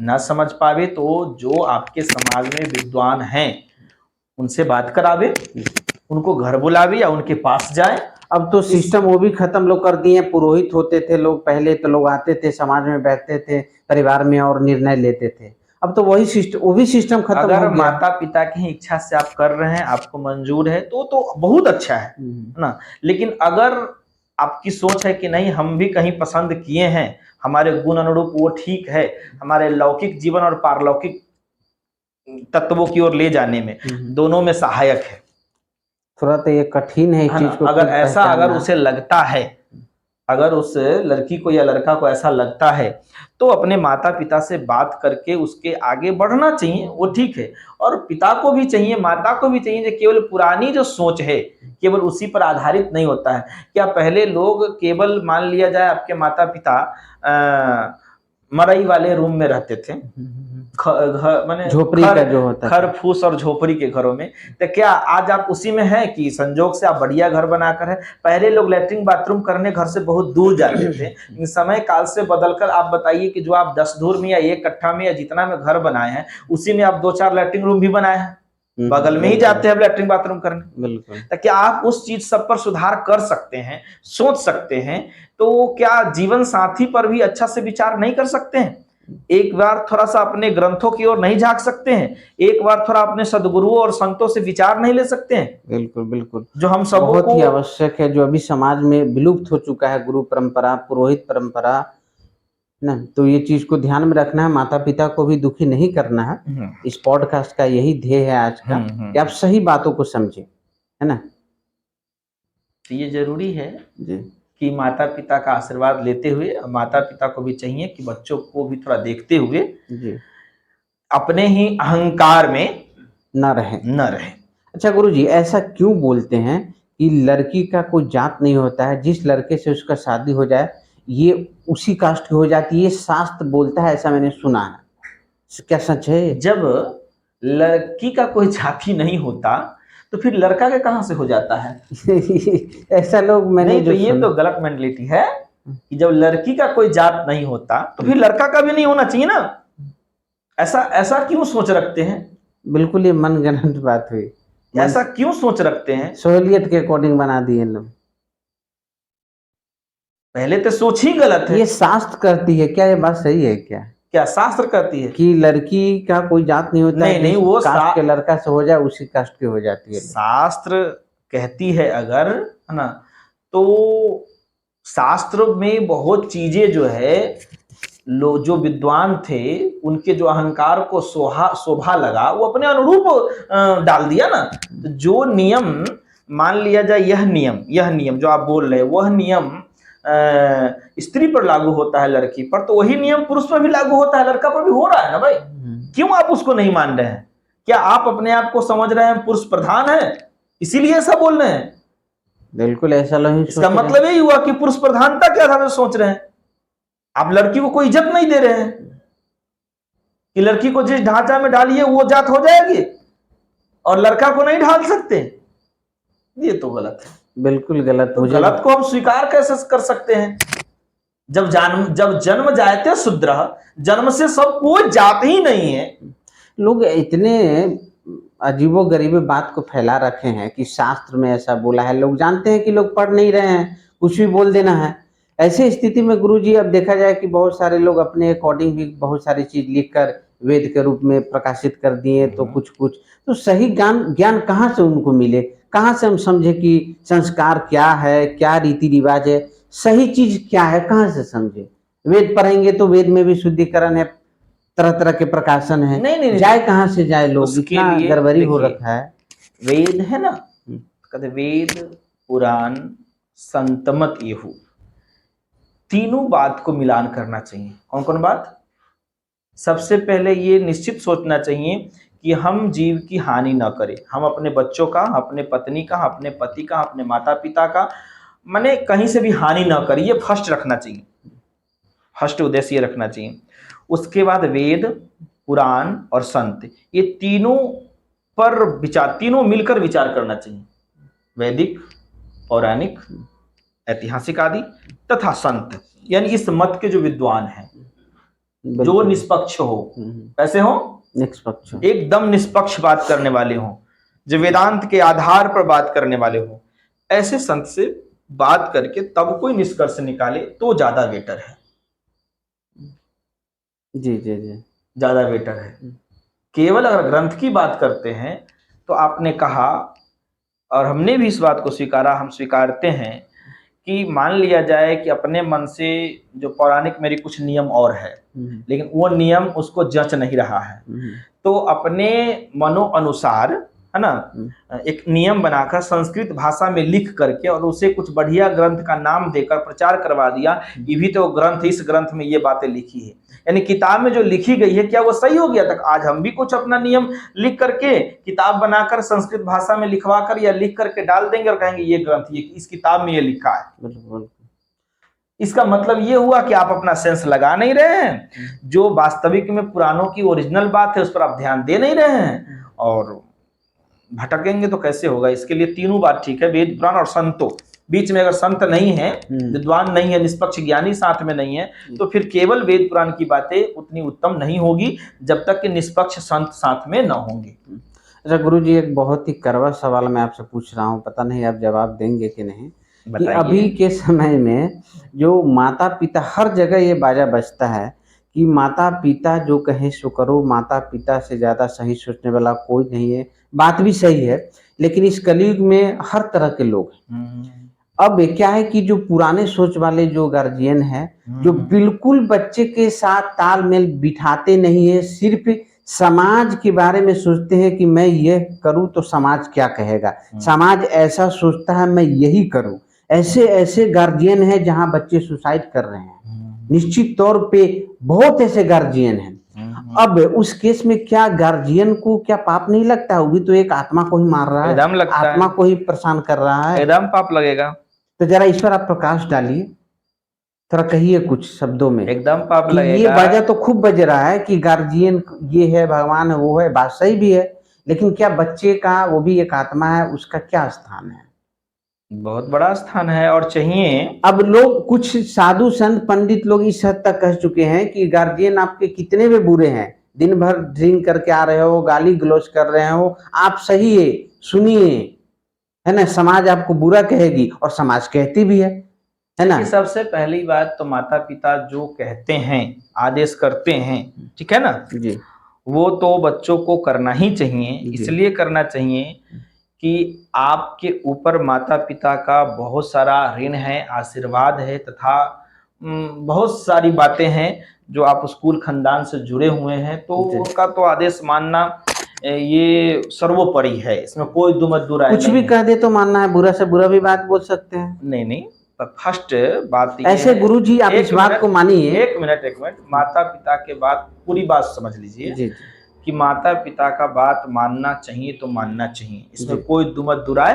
Speaker 2: न समझ पावे तो जो आपके समाज में विद्वान हैं उनसे बात करावे, उनको घर बुलावे या उनके पास जाए।
Speaker 1: अब तो सिस्टम वो भी खत्म लोग कर दिए, पुरोहित होते थे लोग पहले, तो लोग आते थे समाज में बैठते थे परिवार में और निर्णय लेते थे। अब तो वही सिस्टम, वो भी सिस्टम खत्म हो गया।
Speaker 2: अगर माता पिता की इच्छा से आप कर रहे हैं, आपको मंजूर है तो बहुत अच्छा है ना। लेकिन अगर आपकी सोच है कि नहीं हम भी कहीं पसंद किए हैं, हमारे गुण अनुरूप वो ठीक है, हमारे लौकिक जीवन और पारलौकिक तत्वों की ओर ले जाने में दोनों में सहायक है,
Speaker 1: थोड़ा तो ये कठिन है इस चीज को।
Speaker 2: अगर ऐसा अगर उसे लगता है, अगर उस लड़की को या लड़का को ऐसा लगता है, तो अपने माता पिता से बात करके उसके आगे बढ़ना चाहिए, वो ठीक है। और पिता को भी चाहिए, माता को भी चाहिए, केवल पुरानी जो सोच है केवल उसी पर आधारित नहीं होता है। क्या पहले लोग केवल मान लिया जाए आपके माता पिता मड़ई वाले रूम में रहते थे, माने
Speaker 1: झोपड़ी का जो होता है,
Speaker 2: खर फूस और झोपड़ी के घरों में, तो क्या आज आप उसी में है कि संजोग से आप बढ़िया घर बनाकर है? पहले लोग लैट्रिन बाथरूम करने घर से बहुत दूर जाते थे, समय काल से बदलकर आप बताइए कि जो आप 10 धूर में या 1 कट्ठा में या जितना में घर बनाए हैं, उसी में आप 2-4 लैट्रिन रूम भी बनाए हैं, बगल में ही जाते हैं लैट्रिन बाथरूम करने। बिल्कुल। तो क्या आप उस चीज सब पर सुधार कर सकते हैं, सोच सकते हैं? तो क्या जीवन साथी पर भी अच्छा से विचार नहीं कर सकते हैं? एक बार थोड़ा सा अपने ग्रंथों की ओर नहीं झांक सकते हैं? एक बार थोड़ा अपने सदगुरुओं और संतों से विचार नहीं ले सकते हैं?
Speaker 1: बिल्कुल बिल्कुल,
Speaker 2: जो हम सब
Speaker 1: बहुत ही आवश्यक है, जो अभी समाज में विलुप्त हो चुका है, गुरु परंपरा, पुरोहित परंपरा ना। तो ये चीज को ध्यान में रखना है, माता पिता को भी दुखी नहीं करना है। इस पॉडकास्ट का यही ध्येय है आज का, कि आप सही बातों को समझें, है ना।
Speaker 2: ये जरूरी है जी कि माता पिता का आशीर्वाद लेते हुए, माता पिता को भी चाहिए कि बच्चों को भी थोड़ा देखते हुए जी अपने ही अहंकार में न रहे।
Speaker 1: अच्छा गुरुजी, ऐसा क्यों बोलते हैं कि लड़की का कोई जात नहीं होता है, जिस लड़के से उसका शादी हो जाए ये उसी कास्ट की हो जाती है, ये शास्त्र बोलता है, ऐसा मैंने सुना है। क्या सच है?
Speaker 2: जब लड़की का कोई जाति नहीं होता तो फिर लड़का के कहां से हो जाता है?
Speaker 1: ऐसा लोग मैंने
Speaker 2: नहीं, तो
Speaker 1: जो
Speaker 2: ये
Speaker 1: सुना।
Speaker 2: तो गलत मेंटलिटी है कि जब लड़की का कोई जात नहीं होता तो फिर लड़का का भी नहीं होना चाहिए ना। ऐसा ऐसा क्यों सोच रखते हैं?
Speaker 1: बिल्कुल ये मनगढ़ंत बात हुई।
Speaker 2: ऐसा क्यों सोच रखते हैं?
Speaker 1: सहूलियत के अकॉर्डिंग बना दिए लोग।
Speaker 2: पहले तो सोच ही गलत है।
Speaker 1: ये शास्त्र करती है क्या? ये बात सही है क्या
Speaker 2: क्या शास्त्र कहती है?
Speaker 1: कि लड़की का कोई जात नहीं होता है,
Speaker 2: नहीं नहीं,
Speaker 1: जिस
Speaker 2: वो
Speaker 1: कास्ट के लड़का से हो जाए उसी कास्ट की हो जाती है।
Speaker 2: शास्त्र कहती है अगर, है ना, तो शास्त्र में बहुत चीजें जो है लोग जो विद्वान थे उनके जो अहंकार को शोभा लगा वो अपने अनुरूप डाल दिया ना। तो जो नियम मान लिया जाए, यह नियम जो आप बोल रहे हैं वह नियम स्त्री पर लागू होता है, लड़की पर, तो वही नियम पुरुष पर भी लागू होता है, लड़का पर भी हो रहा है ना भाई। क्यों आप उसको नहीं मान रहे हैं? क्या आप अपने आप को समझ रहे हैं पुरुष प्रधान है इसीलिए ऐसा बोल रहे हैं?
Speaker 1: बिल्कुल ऐसा नहीं।
Speaker 2: इसका मतलब यही हुआ कि पुरुष प्रधानता क्या था सोच रहे हैं। आप लड़की को कोई इज्जत नहीं दे रहे हैं कि लड़की को जिस ढांचा में डालिए वो जात हो जाएगी और लड़का को नहीं ढाल सकते। ये तो गलत है,
Speaker 1: बिल्कुल गलत।
Speaker 2: तो गलत को हम स्वीकार कैसे कर सकते हैं? जब जन्म जायते शूद्र, जन्म से सब कोई जात ही नहीं है।
Speaker 1: लोग इतने अजीबो गरीब बात को फैला रखे हैं कि शास्त्र में ऐसा बोला है। लोग जानते हैं कि लोग पढ़ नहीं रहे हैं, कुछ भी बोल देना है। ऐसी स्थिति में गुरुजी अब देखा जाए कि बहुत सारे लोग अपने अकॉर्डिंग भी बहुत सारी चीज लिखकर वेद के रूप में प्रकाशित कर दिए। तो कुछ तो सही ज्ञान कहाँ से उनको मिले? कहाँ से हम समझे कि संस्कार क्या है, क्या रीति रिवाज है, सही चीज क्या है, कहाँ से समझे? वेद पढ़ेंगे तो वेद में भी शुद्धिकरण है, तरह तरह के प्रकाशन है।
Speaker 2: नहीं,
Speaker 1: जाए कहाँ से जाए? लोग
Speaker 2: उसके
Speaker 1: इतना
Speaker 2: लिए
Speaker 1: गड़बड़ी हो
Speaker 2: देखिए,
Speaker 1: रखा है।
Speaker 2: वेद है ना, कहते वेद पुराण संतमत येहू, तीनों बात को मिलान करना चाहिए। कौन कौन बात? सबसे पहले ये निश्चित सोचना चाहिए कि हम जीव की हानि न करें। हम अपने बच्चों का, अपने पत्नी का, अपने पति का, अपने माता पिता का, माने कहीं से भी हानि न करें, ये फर्स्ट रखना चाहिए, फर्स्ट उद्देश्य ये रखना चाहिए। उसके बाद वेद पुराण और संत, ये तीनों पर विचार, तीनों मिलकर विचार करना चाहिए। वैदिक, पौराणिक, ऐतिहासिक आदि तथा संत, यानी इस मत के जो विद्वान हैं, जो निष्पक्ष हो। कैसे हो?
Speaker 1: निष्पक्ष,
Speaker 2: एकदम निष्पक्ष बात करने वाले हो, जो वेदांत के आधार पर बात करने वाले हो, ऐसे संत से बात करके तब कोई निष्कर्ष निकाले तो ज्यादा बेटर है।
Speaker 1: जी जी जी,
Speaker 2: ज्यादा बेटर है। केवल अगर ग्रंथ की बात करते हैं तो आपने कहा और हमने भी इस बात को स्वीकारा, हम स्वीकारते हैं कि मान लिया जाए कि अपने मन से जो पौराणिक मेरी कुछ नियम और है, लेकिन वो नियम उसको जच नहीं रहा है, तो अपने मनो अनुसार, है ना, एक नियम बनाकर संस्कृत भाषा में लिख करके और उसे कुछ बढ़िया ग्रंथ का नाम देकर प्रचार करवा दिया। ये भी तो ग्रंथ, इस ग्रंथ में ये बातें लिखी है, यानी किताब में जो लिखी गई है क्या वो सही हो गया? तक आज हम भी कुछ अपना नियम लिख करके किताब बनाकर संस्कृत भाषा में लिखवा कर या लिख करके डाल देंगे और कहेंगे ये ग्रंथ, ये इस किताब में ये लिखा है। इसका मतलब ये हुआ कि आप अपना सेंस लगा नहीं रहे हैं, जो वास्तविक में पुराणों की ओरिजिनल बात है उस पर आप ध्यान दे नहीं रहे हैं, और भटकेंगे तो कैसे होगा? इसके लिए तीनों बात ठीक है, वेद पुराण और संतों। बीच में अगर संत नहीं है, विद्वान नहीं है, निष्पक्ष ज्ञानी साथ में नहीं है, तो फिर केवल वेद पुराण की बातें उतनी उत्तम नहीं होगी जब तक कि निष्पक्ष संत साथ में न होंगे।
Speaker 1: अच्छा गुरु जी, एक बहुत ही कड़वा सवाल मैं आपसे पूछ रहा हूँ, पता नहीं आप जवाब देंगे कि नहीं, कि अभी के समय में जो माता पिता, हर जगह ये बाजा बजता है कि माता पिता जो कहे सो करो, माता पिता से ज्यादा सही सोचने वाला कोई नहीं है। बात भी सही है, लेकिन इस कलयुग में हर तरह के लोग हैं। अब क्या है कि जो पुराने सोच वाले जो गार्जियन है, जो बिल्कुल बच्चे के साथ तालमेल बिठाते नहीं है, सिर्फ समाज के बारे में सोचते हैं कि मैं ये करूं तो समाज क्या कहेगा, समाज ऐसा सोचता है मैं यही करूं। ऐसे ऐसे गार्जियन है जहां बच्चे सुसाइड कर रहे हैं, निश्चित तौर पे बहुत ऐसे गार्जियन हैं। अब उस केस में क्या गार्जियन को क्या पाप नहीं लगता है? वो भी तो एक आत्मा को ही मार रहा है,
Speaker 2: एकदम लगता
Speaker 1: आत्मा
Speaker 2: है,
Speaker 1: को ही परेशान कर रहा है,
Speaker 2: एकदम पाप लगेगा।
Speaker 1: तो जरा इस पर आप प्रकाश डालिए। थोड़ा कहिए कुछ शब्दों में
Speaker 2: एकदम पाप
Speaker 1: कि ये
Speaker 2: लगेगा।
Speaker 1: बाजा तो खूब बज रहा है कि गार्जियन ये है, भगवान है, वो है, बात सही भी है, लेकिन क्या बच्चे का, वो भी एक आत्मा है, उसका क्या स्थान है?
Speaker 2: बहुत बड़ा स्थान है और चाहिए।
Speaker 1: अब लोग, कुछ साधु संत पंडित लोग इस हद तक कह चुके हैं कि गार्जियन आपके कितने भी बुरे हैं, दिन भर ड्रिंक करके आ रहे हो, गाली गलौज कर रहे हो, आप सही है, सुनिए, है ना, समाज आपको बुरा कहेगी और समाज कहती भी है ना।
Speaker 2: कि सबसे पहली बात तो माता पिता जो कहते हैं, आदेश करते हैं, ठीक है ना,
Speaker 1: जी
Speaker 2: वो तो बच्चों को करना ही चाहिए।
Speaker 1: जी
Speaker 2: इसलिए करना चाहिए कि आपके ऊपर माता पिता का बहुत सारा ऋण है, आशीर्वाद है, तथा बहुत सारी बातें हैं जो आप स्कूल खानदान से जुड़े हुए हैं, तो
Speaker 1: जी।
Speaker 2: उनका तो आदेश मानना ये सर्वोपरि है, इसमें कोई दुमत दुराय
Speaker 1: कुछ भी
Speaker 2: नहीं है।
Speaker 1: कह दे तो मानना है, बुरा से बुरा भी बात बोल सकते हैं।
Speaker 2: नहीं नहीं, फर्स्ट बात ये
Speaker 1: ऐसे
Speaker 2: है।
Speaker 1: गुरु जी आप इस बात को मानिए।
Speaker 2: एक मिनट, माता पिता के बात, पूरी बात समझ लीजिए
Speaker 1: जी
Speaker 2: कि माता पिता का बात मानना चाहिए तो मानना चाहिए, इसमें
Speaker 1: जी
Speaker 2: कोई दुमत दुराय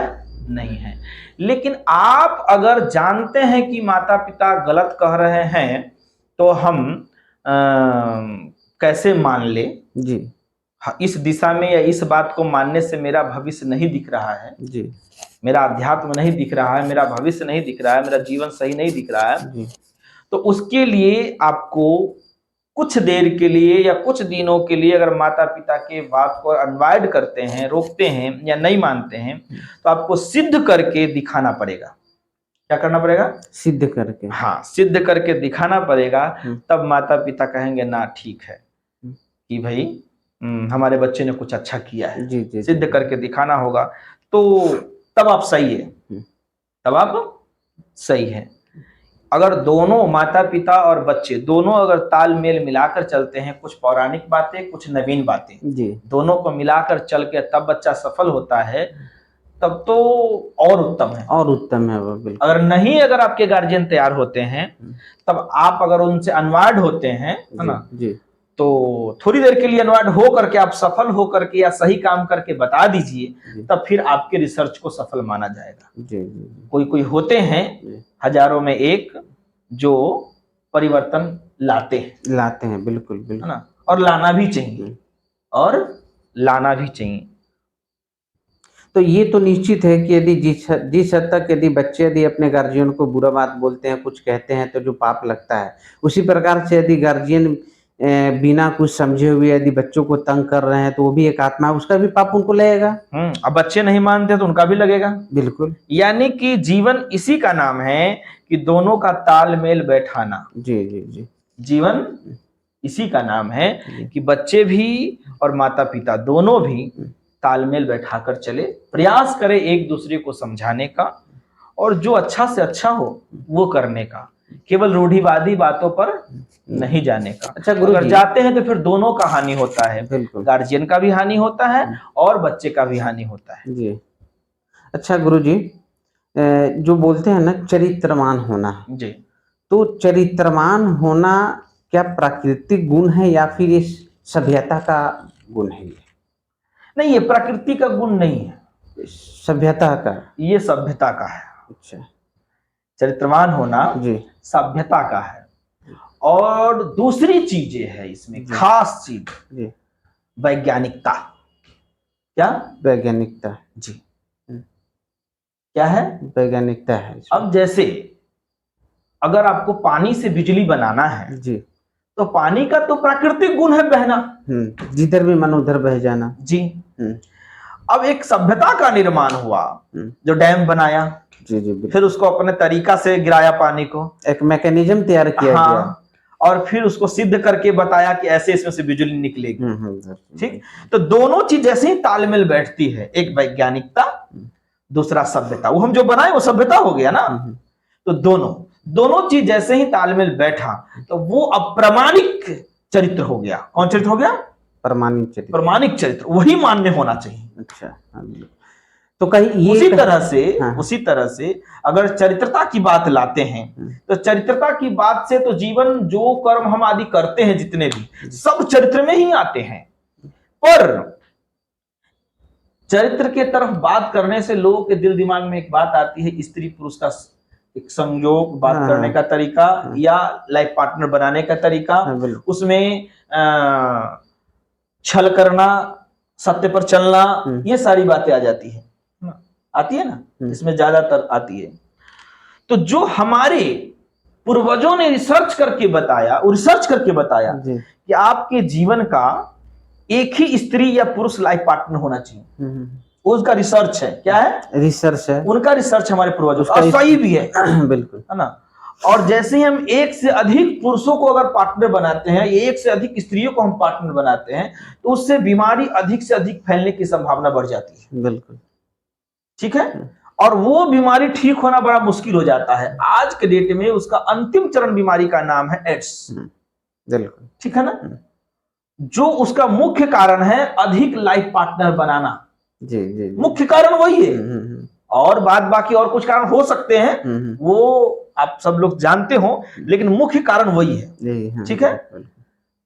Speaker 2: नहीं है। लेकिन आप अगर जानते हैं कि माता पिता गलत कह रहे हैं, तो हम कैसे मान ले?
Speaker 1: जी
Speaker 2: इस दिशा में या इस बात को मानने से मेरा भविष्य नहीं दिख रहा है,
Speaker 1: जी
Speaker 2: मेरा अध्यात्म नहीं दिख रहा है, मेरा भविष्य नहीं दिख रहा है, मेरा जीवन सही नहीं दिख रहा है,
Speaker 1: जी
Speaker 2: तो उसके लिए आपको कुछ देर के लिए या कुछ दिनों के लिए अगर माता पिता के बात को अनवॉइड करते हैं, रोकते हैं या नहीं मानते हैं, तो आपको सिद्ध करके दिखाना पड़ेगा। क्या करना पड़ेगा?
Speaker 1: सिद्ध करके।
Speaker 2: हाँ, सिद्ध करके दिखाना पड़ेगा। तब माता पिता कहेंगे ना ठीक है कि भाई हमारे बच्चे ने कुछ अच्छा किया है।
Speaker 1: जी जी
Speaker 2: सिद्ध
Speaker 1: जी।
Speaker 2: करके दिखाना होगा, तो तब आप सही है, तब आप सही है। अगर दोनों माता पिता और बच्चे दोनों अगर तालमेल मिलाकर चलते हैं, कुछ पौराणिक बातें, कुछ नवीन बातें,
Speaker 1: जी
Speaker 2: दोनों को मिलाकर चल के तब बच्चा सफल होता है, तब तो और उत्तम है।
Speaker 1: और उत्तम है वो, बिल्कुल।
Speaker 2: अगर नहीं, अगर आपके गार्जियन तैयार होते हैं, तब आप अगर उनसे अनवार्ड होते हैं, है ना,
Speaker 1: जी
Speaker 2: तो थोड़ी देर के लिए अनवार्ड हो करके आप सफल हो करके या सही काम करके बता दीजिए, तब फिर आपके रिसर्च को सफल माना जाएगा।
Speaker 1: जी जी
Speaker 2: कोई कोई होते हैं हजारों में एक जो परिवर्तन लाते हैं,
Speaker 1: लाते हैं, बिल्कुल
Speaker 2: है
Speaker 1: बिल्कुल।
Speaker 2: ना, और लाना भी चाहिए, और लाना भी चाहिए।
Speaker 1: तो ये तो निश्चित है कि यदि जिस हद तक यदि बच्चे यदि अपने गार्जियन को बुरा बात बोलते हैं, कुछ कहते हैं, तो जो पाप लगता है, उसी प्रकार से यदि गार्जियन बिना कुछ समझे हुए यदि बच्चों को तंग कर रहे हैं, तो वो भी एक आत्मा है, उसका भी पाप उनको लगेगा।
Speaker 2: अब बच्चे नहीं मानते तो उनका भी लगेगा।
Speaker 1: बिल्कुल।
Speaker 2: यानी कि जीवन इसी का नाम है कि दोनों का तालमेल बैठाना।
Speaker 1: जी जी जी।
Speaker 2: जीवन इसी का नाम है कि बच्चे भी और माता पिता दोनों भी तालमेल बैठाकर चले, प्रयास करें एक दूसरे को समझाने का, और जो अच्छा से अच्छा हो वो करने का, केवल रूढ़िवादी बातों पर नहीं जाने का।
Speaker 1: अच्छा गुरु
Speaker 2: अगर
Speaker 1: जी,
Speaker 2: जाते हैं तो फिर दोनों का हानि होता है,
Speaker 1: बिल्कुल।
Speaker 2: गार्जियन का भी हानि होता है और बच्चे का भी हानि होता है।
Speaker 1: जी। अच्छा गुरु जी, जो बोलते हैं ना चरित्रवान होना,
Speaker 2: जी,
Speaker 1: तो चरित्रवान होना क्या प्राकृतिक गुण है या फिर ये सभ्यता का गुण है? ये
Speaker 2: नहीं, ये प्रकृति का गुण नहीं है,
Speaker 1: सभ्यता का।
Speaker 2: ये सभ्यता का है।
Speaker 1: अच्छा
Speaker 2: चरित्रवान होना
Speaker 1: जी
Speaker 2: सभ्यता का है। और दूसरी चीजें है इसमें
Speaker 1: जी
Speaker 2: खास चीज,
Speaker 1: जी।
Speaker 2: वैज्ञानिकता। क्या?
Speaker 1: वैज्ञानिकता।
Speaker 2: जी, क्या है?
Speaker 1: वैज्ञानिकता है इसमें।
Speaker 2: अब जैसे अगर आपको पानी से बिजली बनाना है,
Speaker 1: जी।
Speaker 2: तो पानी का तो प्राकृतिक गुण है बहना।
Speaker 1: जिधर भी मन उधर बह जाना।
Speaker 2: जी। अब एक सभ्यता का निर्माण हुआ, जो डैम बनाया,
Speaker 1: जी जी बिल्कुल।
Speaker 2: फिर उसको अपने तरीका से गिराया पानी को,
Speaker 1: एक मैकेनिज्म तैयार किया गया।
Speaker 2: और फिर उसको सिद्ध करके बताया कि ऐसे इसमें से बिजली निकलेगी। ठीक, तो दोनों चीज जैसे ही तालमेल बैठती है, एक वैज्ञानिकता, दूसरा सभ्यता, वो हम जो बनाए वो सभ्यता हो गया ना, तो दोनों चीज जैसे ही तालमेल बैठा, तो वो अप्रमाणिक चरित्र हो गया। कौन चरित्र हो गया?
Speaker 1: प्रमाणिक चरित्र।
Speaker 2: प्रमाणिक चरित्र, वही मान्य होना चाहिए।
Speaker 1: अच्छा, तो कहीं ये
Speaker 2: उसी तरह से अगर चरित्रता की बात लाते हैं, तो चरित्रता की बात से तो जीवन जो कर्म हम आदि करते हैं जितने भी, सब चरित्र में ही आते हैं। पर चरित्र के तरफ बात करने से लोगों के दिल दिमाग में एक बात आती है, स्त्री पुरुष का एक संयोग, बात
Speaker 1: हाँ,
Speaker 2: करने का तरीका
Speaker 1: हाँ।
Speaker 2: या लाइफ पार्टनर बनाने का तरीका,
Speaker 1: हाँ, बिल्कुल।
Speaker 2: उसमें छल करना, सत्य पर चलना, ये सारी बातें आ जाती है ना? आती है ना, इसमें ज्यादातर आती है। तो जो हमारे पूर्वजों ने रिसर्च करके बताया
Speaker 1: जी।
Speaker 2: कि आपके जीवन का एक ही स्त्री या पुरुष लाइफ पार्टनर होना चाहिए, उसका रिसर्च है। क्या है?
Speaker 1: रिसर्च है।
Speaker 2: उनका रिसर्च हमारे पूर्वजों का,
Speaker 1: उसका
Speaker 2: और सही भी है
Speaker 1: बिल्कुल।
Speaker 2: है ना? और जैसे ही हम एक से अधिक पुरुषों को अगर पार्टनर बनाते हैं, एक से अधिक स्त्रियों को हम पार्टनर बनाते हैं, तो उससे बीमारी अधिक से अधिक फैलने की संभावना बढ़ जाती है।
Speaker 1: बिल्कुल।
Speaker 2: ठीक है? और वो बीमारी ठीक होना बड़ा मुश्किल हो जाता है। आज के डेट में उसका अंतिम चरण बीमारी का नाम है एड्स।
Speaker 1: बिल्कुल।
Speaker 2: ठीक है ना? जो उसका मुख्य कारण है अधिक लाइफ पार्टनर बनाना।
Speaker 1: जी, जी, जी।
Speaker 2: मुख्य कारण वही है। और बाद बाकी और कुछ कारण हो सकते हैं, वो आप सब लोग जानते हो, लेकिन मुख्य कारण वही है। ठीक है?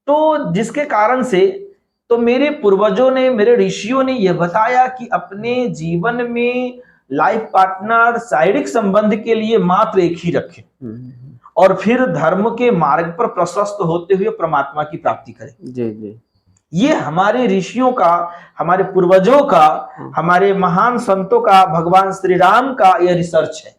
Speaker 2: तो जिसके कारण से तो मेरे पूर्वजों ने, मेरे ऋषियों ने यह बताया कि अपने जीवन में लाइफ पार्टनर शारीरिक संबंध के लिए मात्र एक ही रखें, और फिर धर्म के मार्ग पर प्रशस्त होते हुए परमात्मा की प्राप्ति करें।
Speaker 1: जी, जी।
Speaker 2: ये हमारे ऋषियों का, हमारे पूर्वजों का, हमारे महान संतों का, भगवान श्री राम का यह रिसर्च है।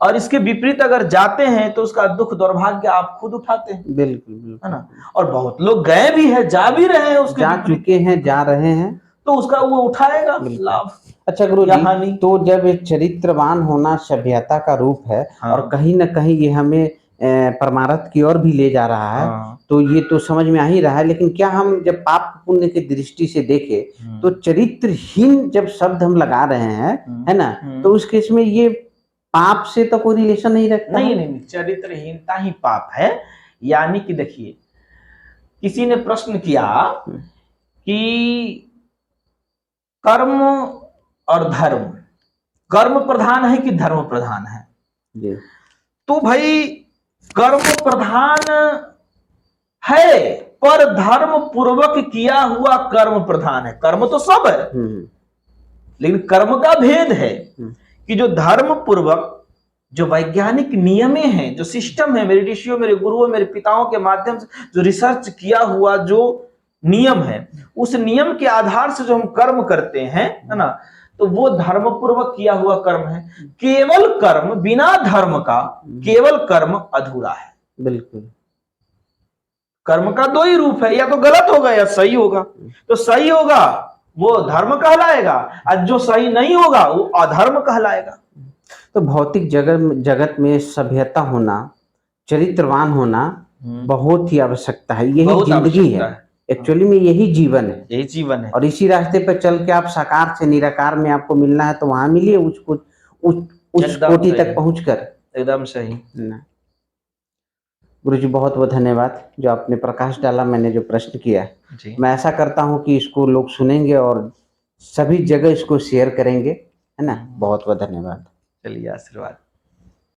Speaker 2: और इसके विपरीत अगर जाते हैं तो उसका दुख दुर्भाग्य आप खुद उठाते हैं।
Speaker 1: बिल्कुल, बिल्कुल।
Speaker 2: है ना? और बहुत लोग गए भी हैं, जा भी रहे हैं, उसके
Speaker 1: जा चुके हैं, जा रहे हैं,
Speaker 2: तो उसका वो उठाएगा लाभ।
Speaker 1: अच्छा गुरुजी, तो जब एक चरित्रवान होना सभ्यता का रूप है,
Speaker 2: हाँ।
Speaker 1: और कहीं ना कहीं ये हमें परमारथ की ओर भी ले जा रहा है,
Speaker 2: हाँ।
Speaker 1: तो ये तो समझ में आ ही रहा है, लेकिन क्या हम जब पाप पुण्य की दृष्टि से देखें तो चरित्रहीन जब शब्द हम लगा रहे हैं, है ना, तो उस केस में ये पाप से तो कोई रिलेशन नहीं रखता?
Speaker 2: नहीं, चरित्रहीनता ही पाप है। यानी कि देखिए, किसी ने प्रश्न किया कि कर्म और धर्म, कर्म प्रधान है कि धर्म प्रधान है?
Speaker 1: जी।
Speaker 2: तो भाई कर्म प्रधान है, पर धर्म पूर्वक किया हुआ कर्म प्रधान है। कर्म तो सब है, लेकिन कर्म का भेद है कि जो धर्म पूर्वक, जो वैज्ञानिक नियमें हैं, जो सिस्टम है, मेरे ऋषियों, मेरे गुरुओं, मेरे पिताओं के माध्यम से जो रिसर्च किया हुआ जो नियम है, उस नियम के आधार से जो हम कर्म करते हैं, है ना, तो वो धर्म पूर्वक किया हुआ कर्म है। केवल कर्म बिना धर्म का, केवल कर्म अधूरा है।
Speaker 1: बिल्कुल।
Speaker 2: कर्म का दो ही रूप है, या तो गलत होगा या सही होगा। तो सही होगा वो धर्म कहलाएगा, और जो सही नहीं होगा वो अधर्म कहलाएगा।
Speaker 1: तो भौतिक जगत में सभ्यता होना, चरित्रवान होना बहुत ही आवश्यकता है। यही जिंदगी है, एक्चुअली में यही जीवन है,
Speaker 2: यही जीवन है।
Speaker 1: और इसी रास्ते पर चल के आप साकार से निराकार में आपको मिलना है, तो वहां मिलिए उस कोटि तक पहुंचकर।
Speaker 2: एकदम सही।
Speaker 1: गुरुजी बहुत बहुत धन्यवाद जो आपने प्रकाश डाला, मैंने जो प्रश्न किया
Speaker 2: जी।
Speaker 1: मैं ऐसा करता हूं कि इसको लोग सुनेंगे और सभी जगह इसको शेयर करेंगे, है ना। बहुत बहुत धन्यवाद।
Speaker 2: चलिए, आशीर्वाद।